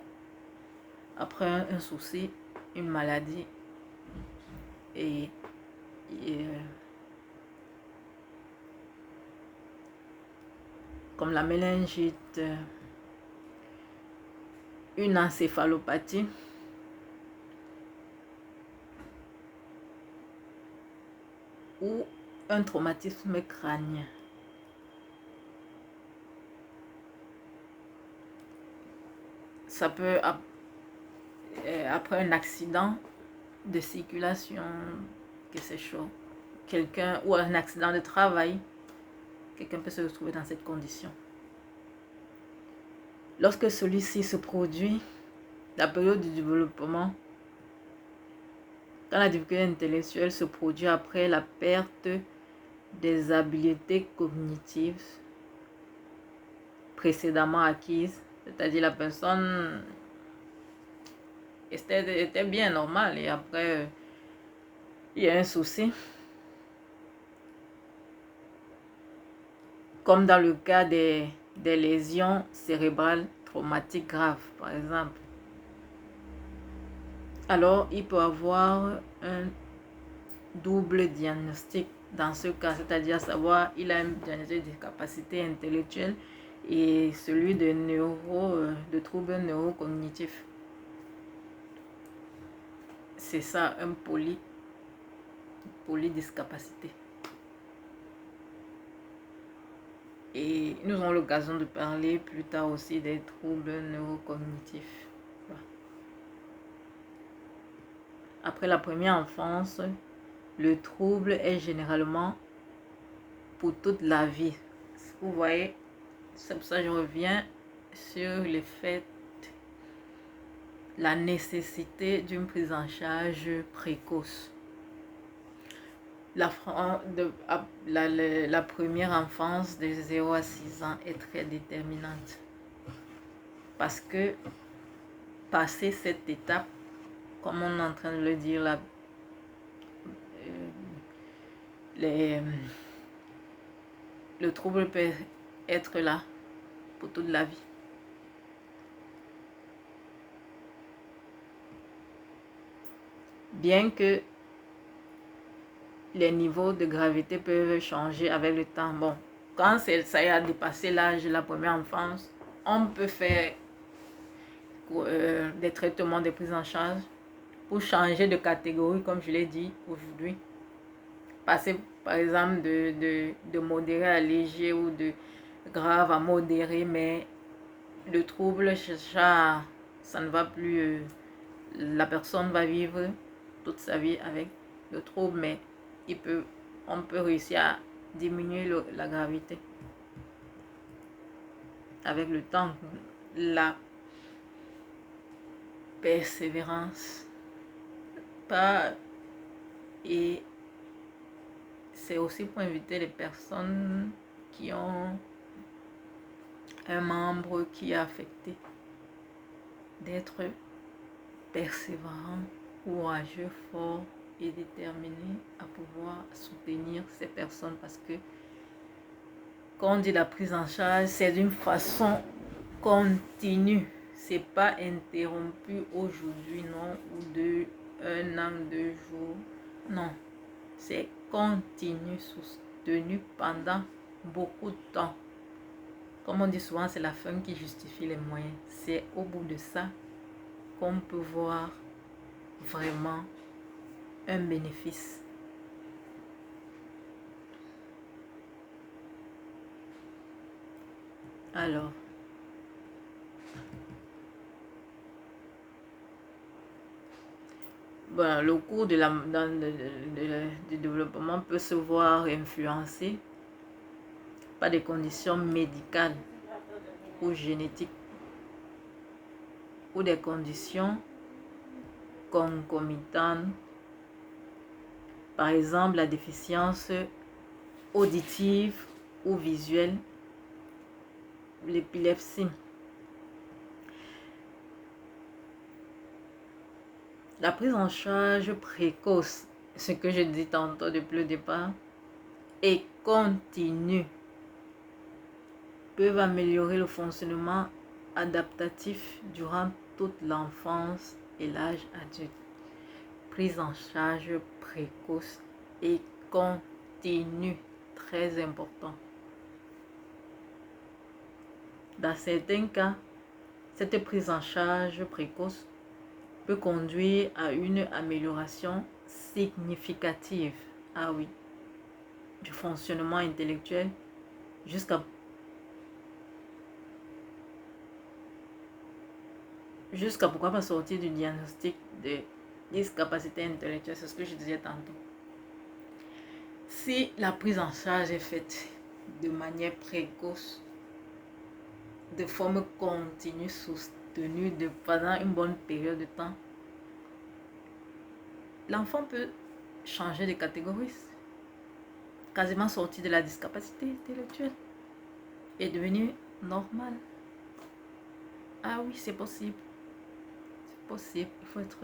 après un souci, une maladie et comme la méningite, une encéphalopathie, ou un traumatisme crânien. Ça peut, après un accident de circulation, que c'est chaud, quelqu'un, ou un accident de travail, quelqu'un peut se retrouver dans cette condition. Lorsque celui-ci se produit, la période du développement, quand la difficulté intellectuelle se produit après la perte des habiletés cognitives précédemment acquises, c'est-à-dire la personne était bien normale et après il y a un souci. Comme dans le cas des lésions cérébrales traumatiques graves, par exemple. Alors, il peut avoir un double diagnostic dans ce cas, c'est-à-dire savoir il a un diagnostic de capacité intellectuelle et celui de troubles neurocognitifs. C'est ça, un polydiscapacité. Et nous aurons l'occasion de parler plus tard aussi des troubles neurocognitifs. Après la première enfance, le trouble est généralement pour toute la vie. Vous voyez, c'est pour ça que je reviens sur le fait, la nécessité d'une prise en charge précoce. La première enfance de 0 à 6 ans est très déterminante. Parce que passer cette étape, comme on est en train de le dire là, le trouble peut être là pour toute la vie. Bien que les niveaux de gravité peuvent changer avec le temps. Bon, quand ça a dépassé l'âge de la première enfance, on peut faire des traitements de prise en charge pour changer de catégorie, comme je l'ai dit aujourd'hui. Passer par exemple de modéré à léger ou de grave à modéré, mais le trouble, ça ne va plus. La personne va vivre toute sa vie avec le trouble, mais on peut réussir à diminuer la gravité avec le temps, la persévérance. Et c'est aussi pour inviter les personnes qui ont un membre qui est affecté d'être persévérant, courageux, fort et déterminé à pouvoir soutenir ces personnes, parce que quand on dit la prise en charge, c'est d'une façon continue. c'est pas interrompu aujourd'hui, non, ou de 1 an, 2 jours. Non, c'est continu, soutenu pendant beaucoup de temps. Comme on dit souvent, c'est la fin qui justifie les moyens. C'est au bout de ça qu'on peut voir vraiment un bénéfice. Alors, voilà, le cours du développement peut se voir influencé par des conditions médicales ou génétiques ou des conditions concomitantes. Par exemple, la déficience auditive ou visuelle, l'épilepsie. La prise en charge précoce, ce que je dis tantôt depuis le départ, et continue peuvent améliorer le fonctionnement adaptatif durant toute l'enfance et l'âge adulte. Prise en charge précoce et continue, très important. Dans certains cas, cette prise en charge précoce peut conduire à une amélioration significative, ah oui, du fonctionnement intellectuel jusqu'à pourquoi pas sortir du diagnostic de discapacité intellectuelle, c'est ce que je disais tantôt. Si la prise en charge est faite de manière précoce, de forme continue, soutenue pendant une bonne période de temps, l'enfant peut changer de catégorie, quasiment sortir de la discapacité intellectuelle et devenir normal. Ah oui, c'est possible. C'est possible. Il faut être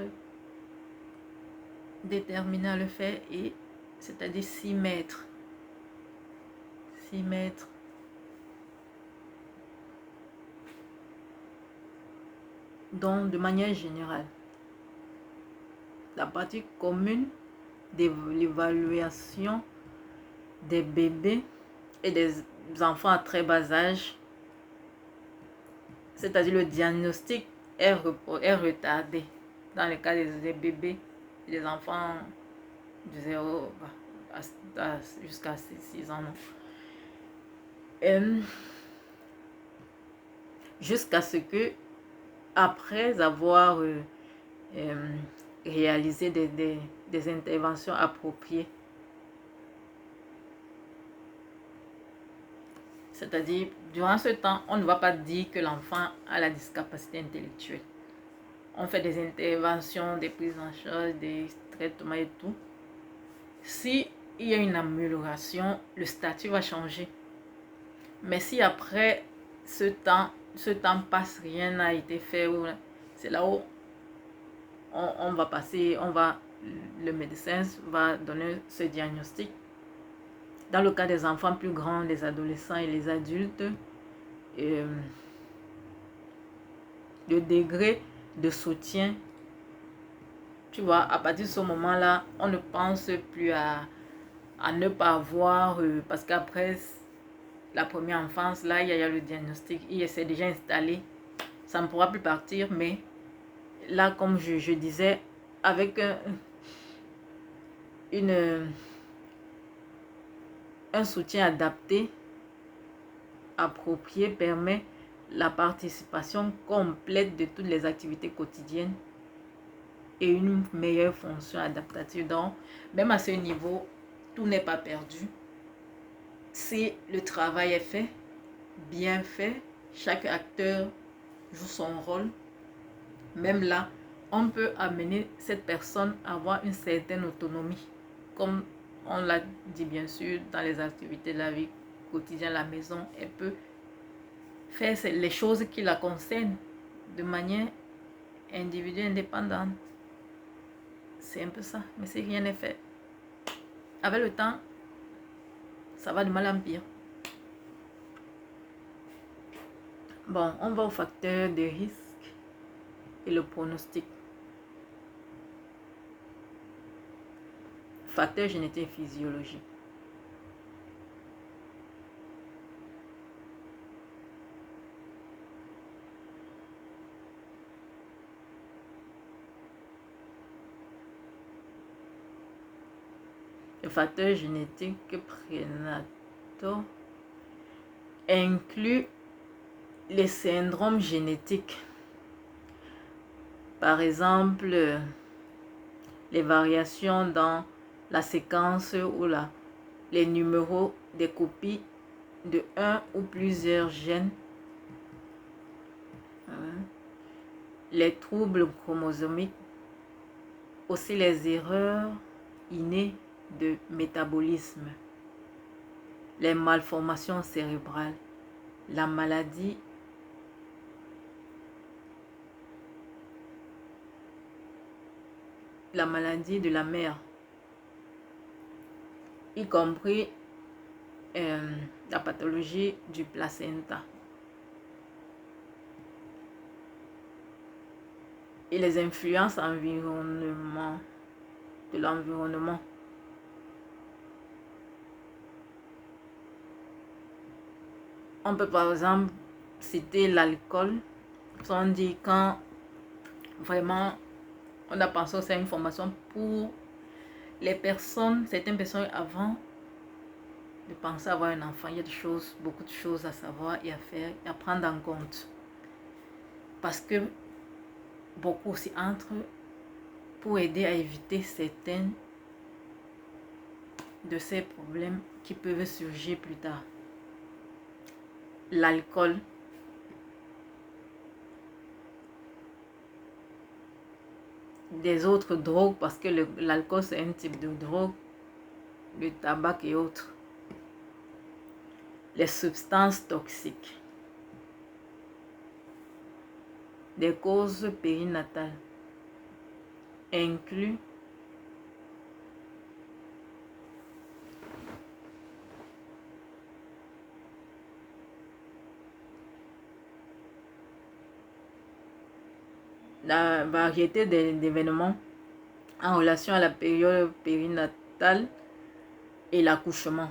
déterminé à le faire, et c'est-à-dire s'y mettre. S'y mettre. Donc, de manière générale, la partie commune de l'évaluation des bébés et des enfants à très bas âge, c'est-à-dire le diagnostic est retardé dans le cas des bébés et des enfants de 0 jusqu'à 6 ans. Jusqu'à ce que, après avoir réalisé des interventions appropriées, c'est-à-dire, durant ce temps, on ne va pas dire que l'enfant a la discapacité intellectuelle. On fait des interventions, des prises en charge, des traitements et tout. Si il y a une amélioration, le statut va changer. Mais si après ce temps passe, rien n'a été fait, c'est là où le médecin va donner ce diagnostic. Dans le cas des enfants plus grands, les adolescents et les adultes, le degré de soutien, tu vois, à partir de ce moment-là, on ne pense plus à ne pas avoir, parce qu'après la première enfance, là, il y a le diagnostic, il s'est déjà installé, ça ne pourra plus partir, mais là, comme je disais, avec un soutien adapté, approprié, permet la participation complète de toutes les activités quotidiennes et une meilleure fonction adaptative. Donc, même à ce niveau, tout n'est pas perdu. Si le travail est fait, bien fait, chaque acteur joue son rôle, même là, on peut amener cette personne à avoir une certaine autonomie. Comme on l'a dit bien sûr, dans les activités de la vie quotidienne, la maison, elle peut faire les choses qui la concernent de manière individuelle, indépendante. C'est un peu ça, mais si rien n'est fait, avec le temps, ça va de mal en pire. Bon, on va au facteur de risque. et le pronostic. Facteur génétique et physiologique. Les facteurs génétiques prénataux incluent les syndromes génétiques. Par exemple, les variations dans la séquence ou les numéros des copies de un ou plusieurs gènes, les troubles chromosomiques, aussi les erreurs innées de métabolisme, les malformations cérébrales, la maladie de la mère, y compris la pathologie du placenta. Et les influences de l'environnement. On peut par exemple citer l'alcool. On dit quand vraiment on a pensé à une formation pour les personnes, certaines personnes avant de penser à avoir un enfant. Il y a beaucoup de choses à savoir et à faire et à prendre en compte. Parce que beaucoup aussi entrent pour aider à éviter certains de ces problèmes qui peuvent surgir plus tard. L'alcool, des autres drogues, parce que l'alcool c'est un type de drogue, le tabac et autres. Les substances toxiques. Des causes périnatales incluent la variété d'événements en relation à la période périnatale et l'accouchement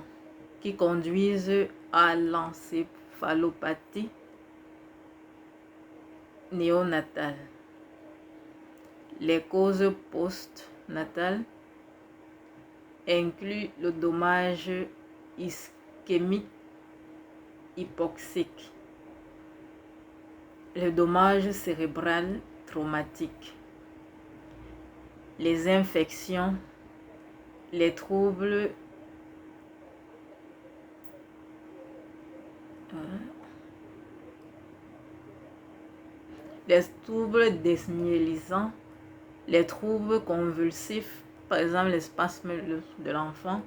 qui conduisent à l'encéphalopathie néonatale. Les causes postnatales incluent le dommage ischémique hypoxique, le dommage cérébral traumatique, les infections, les troubles desmyélisants, les troubles convulsifs, par exemple les spasmes de l'enfant,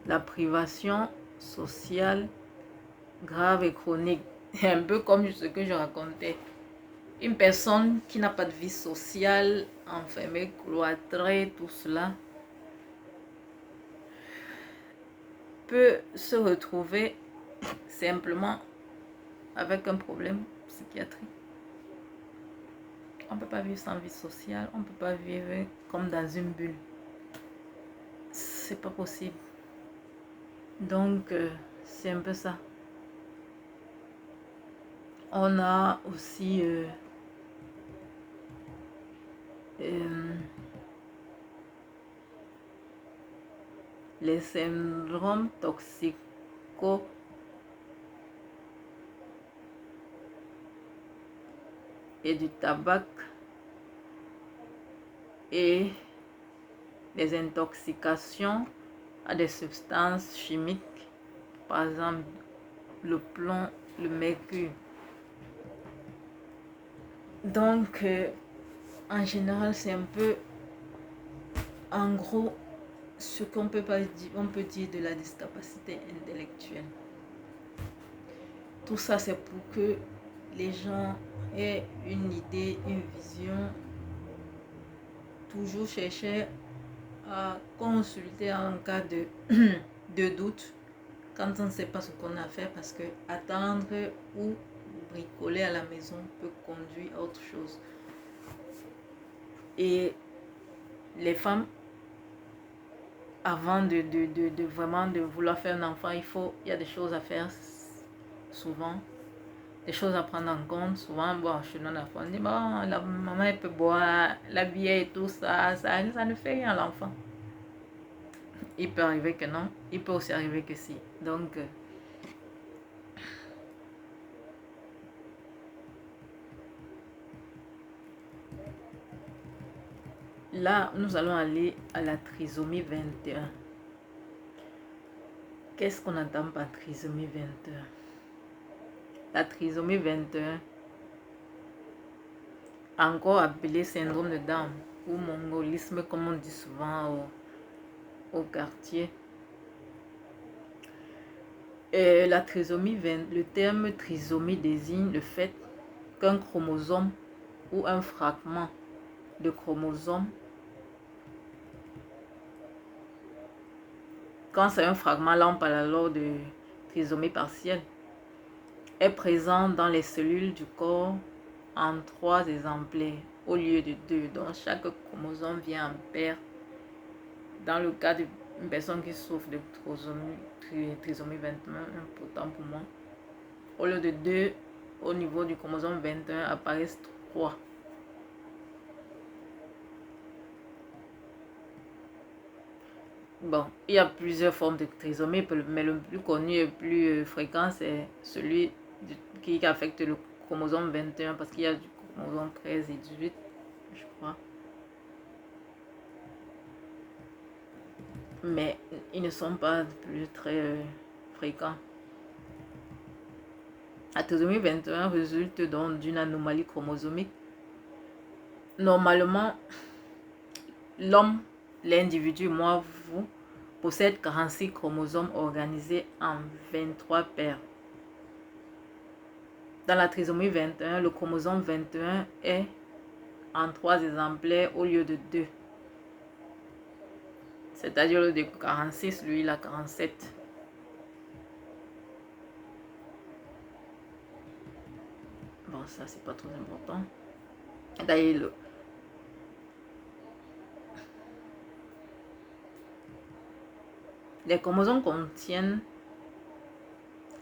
la privation sociale grave et chronique. C'est un peu comme ce que je racontais. Une personne qui n'a pas de vie sociale, enfermée, cloîtrée, tout cela, peut se retrouver simplement avec un problème psychiatrique. On ne peut pas vivre sans vie sociale, on ne peut pas vivre comme dans une bulle. C'est pas possible. Donc, c'est un peu ça. On a aussi les syndromes toxico et du tabac et les intoxications à des substances chimiques, par exemple le plomb, le mercure. Donc, en général, c'est un peu, en gros, ce qu'on peut pas dire, on peut dire de la discapacité intellectuelle. Tout ça, c'est pour que les gens aient une idée, une vision, toujours chercher à consulter en cas de doute, quand on ne sait pas ce qu'on a à faire, parce que attendre ou bricoler à la maison peut conduire à autre chose. Et les femmes, avant de vraiment de vouloir faire un enfant, il y a des choses à faire souvent, des choses à prendre en compte. Souvent, bon, chez nous, on dit, bon, la maman, elle peut boire, l'habiller et tout ça, ça ne fait rien à l'enfant. Il peut arriver que non, il peut aussi arriver que si. Donc, là, nous allons aller à la trisomie 21. Qu'est-ce qu'on entend par trisomie 21? La trisomie 21, encore appelée syndrome de Down ou mongolisme, comme on dit souvent au quartier. Et la trisomie 20, le terme trisomie désigne le fait qu'un chromosome ou un fragment de chromosome, quand c'est un fragment, là on parle alors de trisomie partielle, est présent dans les cellules du corps en 3 exemplaires au lieu de 2. Donc chaque chromosome vient en paire. Dans le cas d'une personne qui souffre de trisomie 21, important pour moi, au lieu de 2, au niveau du chromosome 21 apparaissent 3. Bon, il y a plusieurs formes de trisomie, mais le plus connu et le plus fréquent, c'est celui qui affecte le chromosome 21, parce qu'il y a du chromosome 13 et 18, je crois. Mais ils ne sont pas plus très fréquents. La trisomie 21 résulte donc d'une anomalie chromosomique. Normalement, l'homme, l'individu, moi, vous, possède 46 chromosomes organisés en 23 paires. Dans la trisomie 21, le chromosome 21 est en 3 exemplaires au lieu de 2. C'est-à-dire au lieu de 46, lui, il a 47. Bon, ça, c'est pas trop important. D'ailleurs, les chromosomes contiennent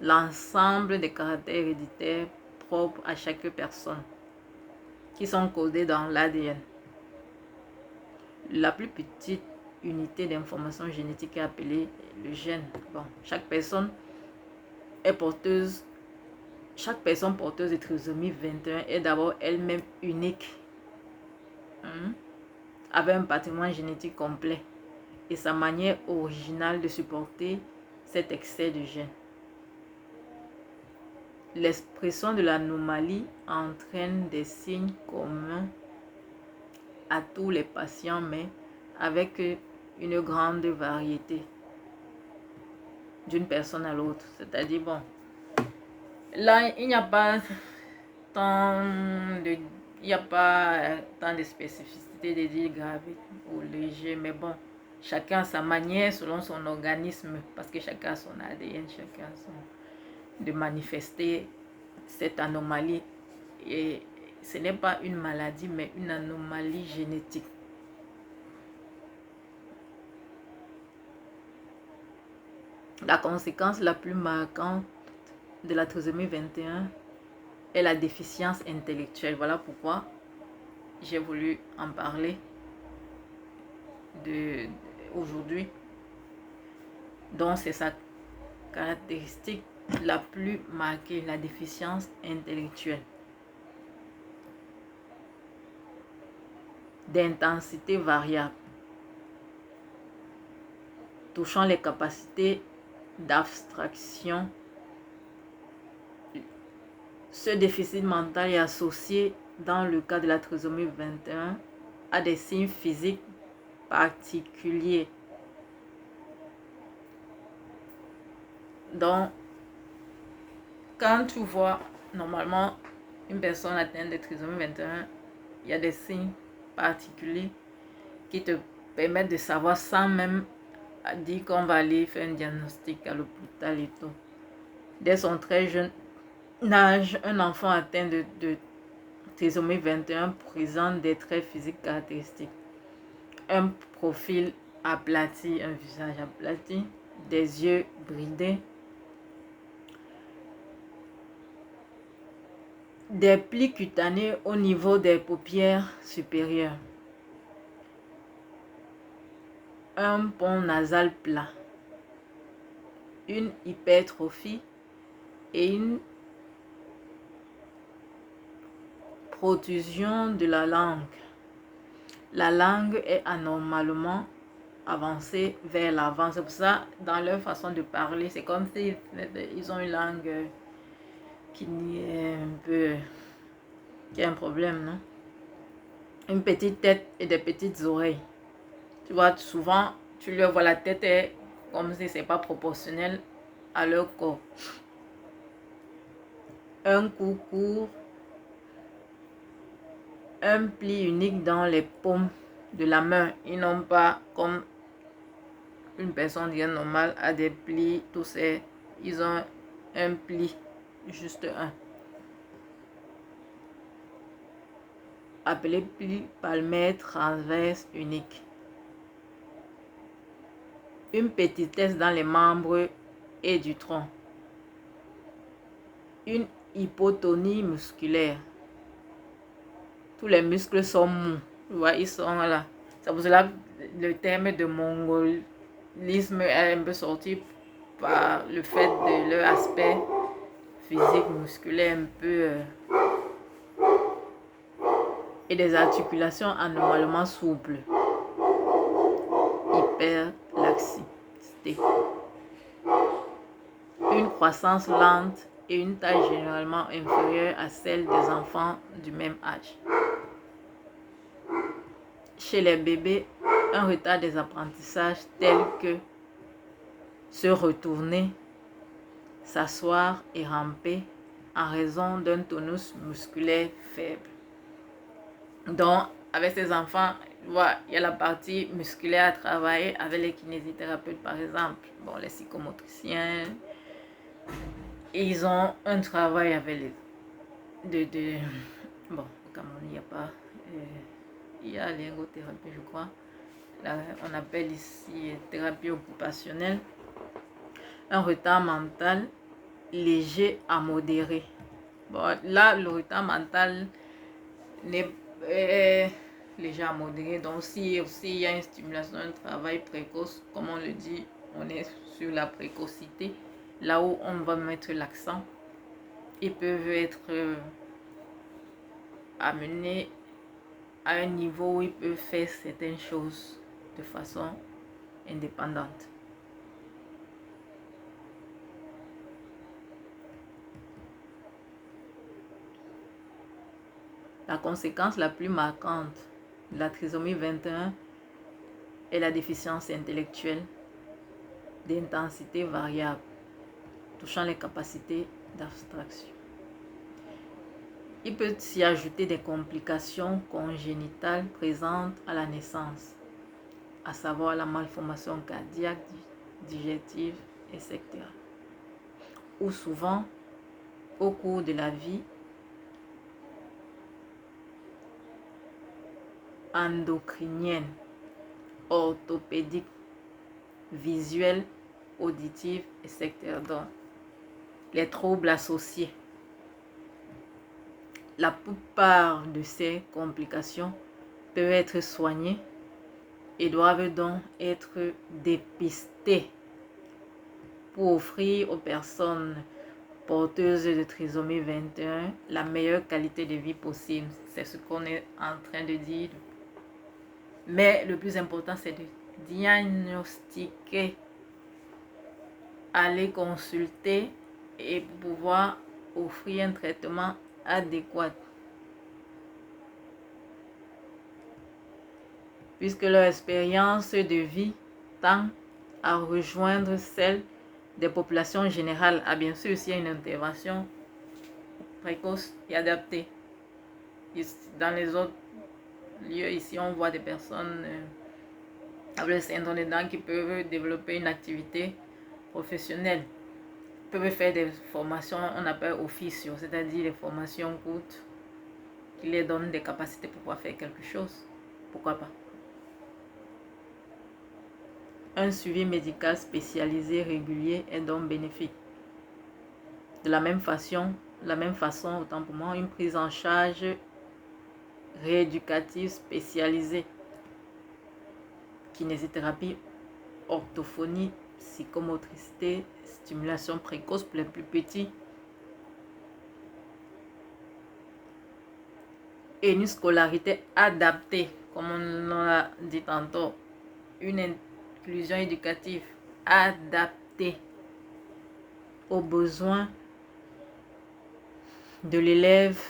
l'ensemble des caractères héréditaires propres à chaque personne qui sont codés dans l'ADN. La plus petite unité d'information génétique est appelée le gène. Bon, chaque personne porteuse de trisomie 21 est d'abord elle-même unique, avec un patrimoine génétique complet et sa manière originale de supporter cet excès de gènes. L'expression de l'anomalie entraîne des signes communs à tous les patients, mais avec une grande variété d'une personne à l'autre. C'est-à-dire, bon, là, il n'y a pas tant de spécificité de dire grave ou léger, mais bon, chacun a sa manière selon son organisme, parce que chacun a son ADN, chacun a son de manifester cette anomalie. Et ce n'est pas une maladie, mais une anomalie génétique. La conséquence la plus marquante de la trisomie 21 est la déficience intellectuelle. Voilà pourquoi j'ai voulu en parler aujourd'hui. Donc c'est sa caractéristique la plus marquée, la déficience intellectuelle. D'intensité variable, touchant les capacités d'abstraction. Ce déficit mental est associé, dans le cas de la trisomie 21, à des signes physiques particuliers. Donc, quand tu vois normalement une personne atteinte de trisomie 21, il y a des signes particuliers qui te permettent de savoir sans même dire qu'on va aller faire un diagnostic à l'hôpital et tout. Dès son très jeune âge, un enfant atteint de trisomie 21 présente des traits physiques caractéristiques. Un profil aplati, un visage aplati, des yeux bridés, des plis cutanés au niveau des paupières supérieures, un pont nasal plat, une hypertrophie et une protrusion de la langue. La langue est anormalement avancée vers l'avant. C'est pour ça, dans leur façon de parler, c'est comme si ils ont une langue qui est un peu... qui a un problème, non? Une petite tête et des petites oreilles. Tu vois, souvent, tu leur vois la tête est comme si c'est pas proportionnel à leur corps. Un cou court, un pli unique dans les paumes de la main. Ils n'ont pas comme une personne bien normale a des plis, tous ces... Ils ont un pli, juste un. Appelé pli palmaire transverse unique. Une petitesse dans les membres et du tronc. Une hypotonie musculaire. Tous les muscles sont mous. Tu vois, ils sont là. C'est pour cela que le terme de mongolisme est un peu sorti par le fait de leur aspect physique, musculaire un peu... et des articulations anormalement souples. Hyperlaxité. Une croissance lente et une taille généralement inférieure à celle des enfants du même âge. Chez les bébés, un retard des apprentissages tels que se retourner, s'asseoir et ramper en raison d'un tonus musculaire faible. Donc, avec ces enfants, il y a la partie musculaire à travailler avec les kinésithérapeutes, par exemple. Bon, les psychomotriciens, ils ont un travail avec les... Bon, au Cameroun, il n'y a pas... il y a l'ergothérapie, je crois. Là, on appelle ici thérapie occupationnelle. Un retard mental léger à modéré. Bon, là, le retard mental n'est léger à modéré. Donc, si aussi il y a une stimulation, un travail précoce, comme on le dit, on est sur la précocité, là où on va mettre l'accent, ils peuvent être amenés à un niveau où ils peuvent faire certaines choses de façon indépendante. La conséquence la plus marquante de la trisomie 21 est la déficience intellectuelle d'intensité variable, touchant les capacités d'abstraction. Il peut s'y ajouter des complications congénitales présentes à la naissance, à savoir la malformation cardiaque, digestive, etc. Ou souvent, au cours de la vie, endocrinienne, orthopédique, visuelle, auditive, etc. Donc, les troubles associés. La plupart de ces complications peuvent être soignées et doivent donc être dépistées pour offrir aux personnes porteuses de trisomie 21 la meilleure qualité de vie possible. C'est ce qu'on est en train de dire. Mais le plus important, c'est de diagnostiquer, aller consulter et pouvoir offrir un traitement adéquat. Puisque leur expérience de vie tend à rejoindre celle des populations générales. Ah, bien sûr, s'il y a une intervention précoce et adaptée. Dans les autres lieux, ici, on voit des personnes avec le syndrome de Down qui peuvent développer une activité professionnelle. peuvent faire des formations, on appelle officio, c'est-à-dire les formations courtes qui les donnent des capacités pour pouvoir faire quelque chose. Pourquoi pas? Un suivi médical spécialisé régulier est donc bénéfique. De la même façon, autant pour moi, une prise en charge rééducative spécialisée, kinésithérapie, orthophonie, psychomotricité, stimulation précoce pour les plus petits, et une scolarité adaptée, comme on l'a dit tantôt, une inclusion éducative adaptée aux besoins de l'élève,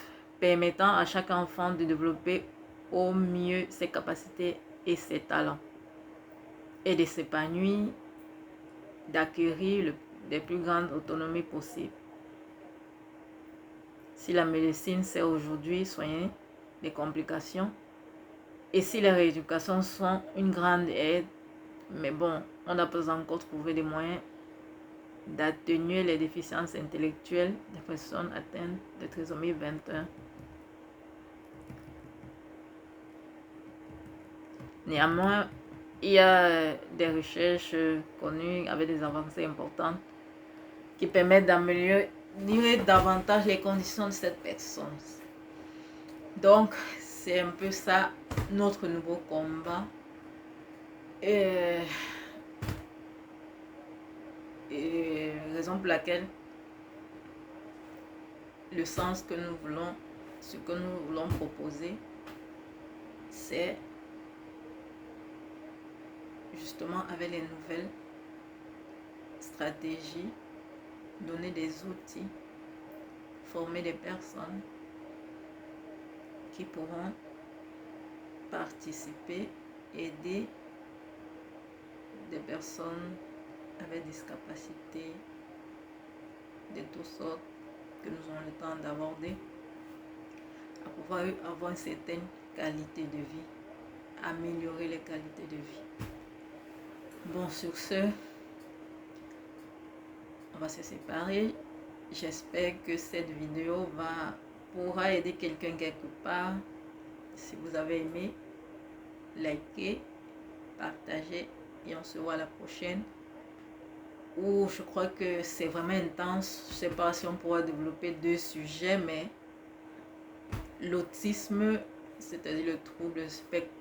permettant à chaque enfant de développer au mieux ses capacités et ses talents, et de s'épanouir, d'acquérir les plus grandes autonomies possibles. Si la médecine sait aujourd'hui soigner les complications, et si les rééducations sont une grande aide, mais bon, on n'a pas encore trouvé des moyens d'atténuer les déficiences intellectuelles des personnes atteintes de trisomie 21. Néanmoins, il y a des recherches connues avec des avancées importantes qui permettent d'améliorer davantage les conditions de cette personne. Donc, c'est un peu ça notre nouveau combat. Et raison pour laquelle le sens que nous voulons, ce que nous voulons proposer, c'est justement avec les nouvelles stratégies, donner des outils, former des personnes qui pourront participer, aider des personnes avec discapacités de toutes sortes que nous avons le temps d'aborder, à pouvoir avoir une certaine qualité de vie, améliorer les qualités de vie. Bon, sur ce, on va se séparer. J'espère que cette vidéo pourra aider quelqu'un quelque part. Si vous avez aimé, likez, partagez et on se voit à la prochaine. Où je crois que c'est vraiment intense. Je ne sais pas si on pourra développer 2 sujets, mais l'autisme, c'est-à-dire le trouble spectre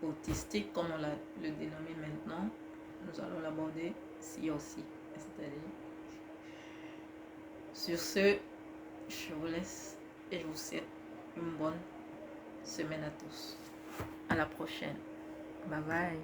autistique, comme on le dénomme maintenant, nous allons l'aborder ci aussi. C'est-à-dire, sur ce, je vous laisse et je vous souhaite une bonne semaine à tous. À la prochaine. Bye bye.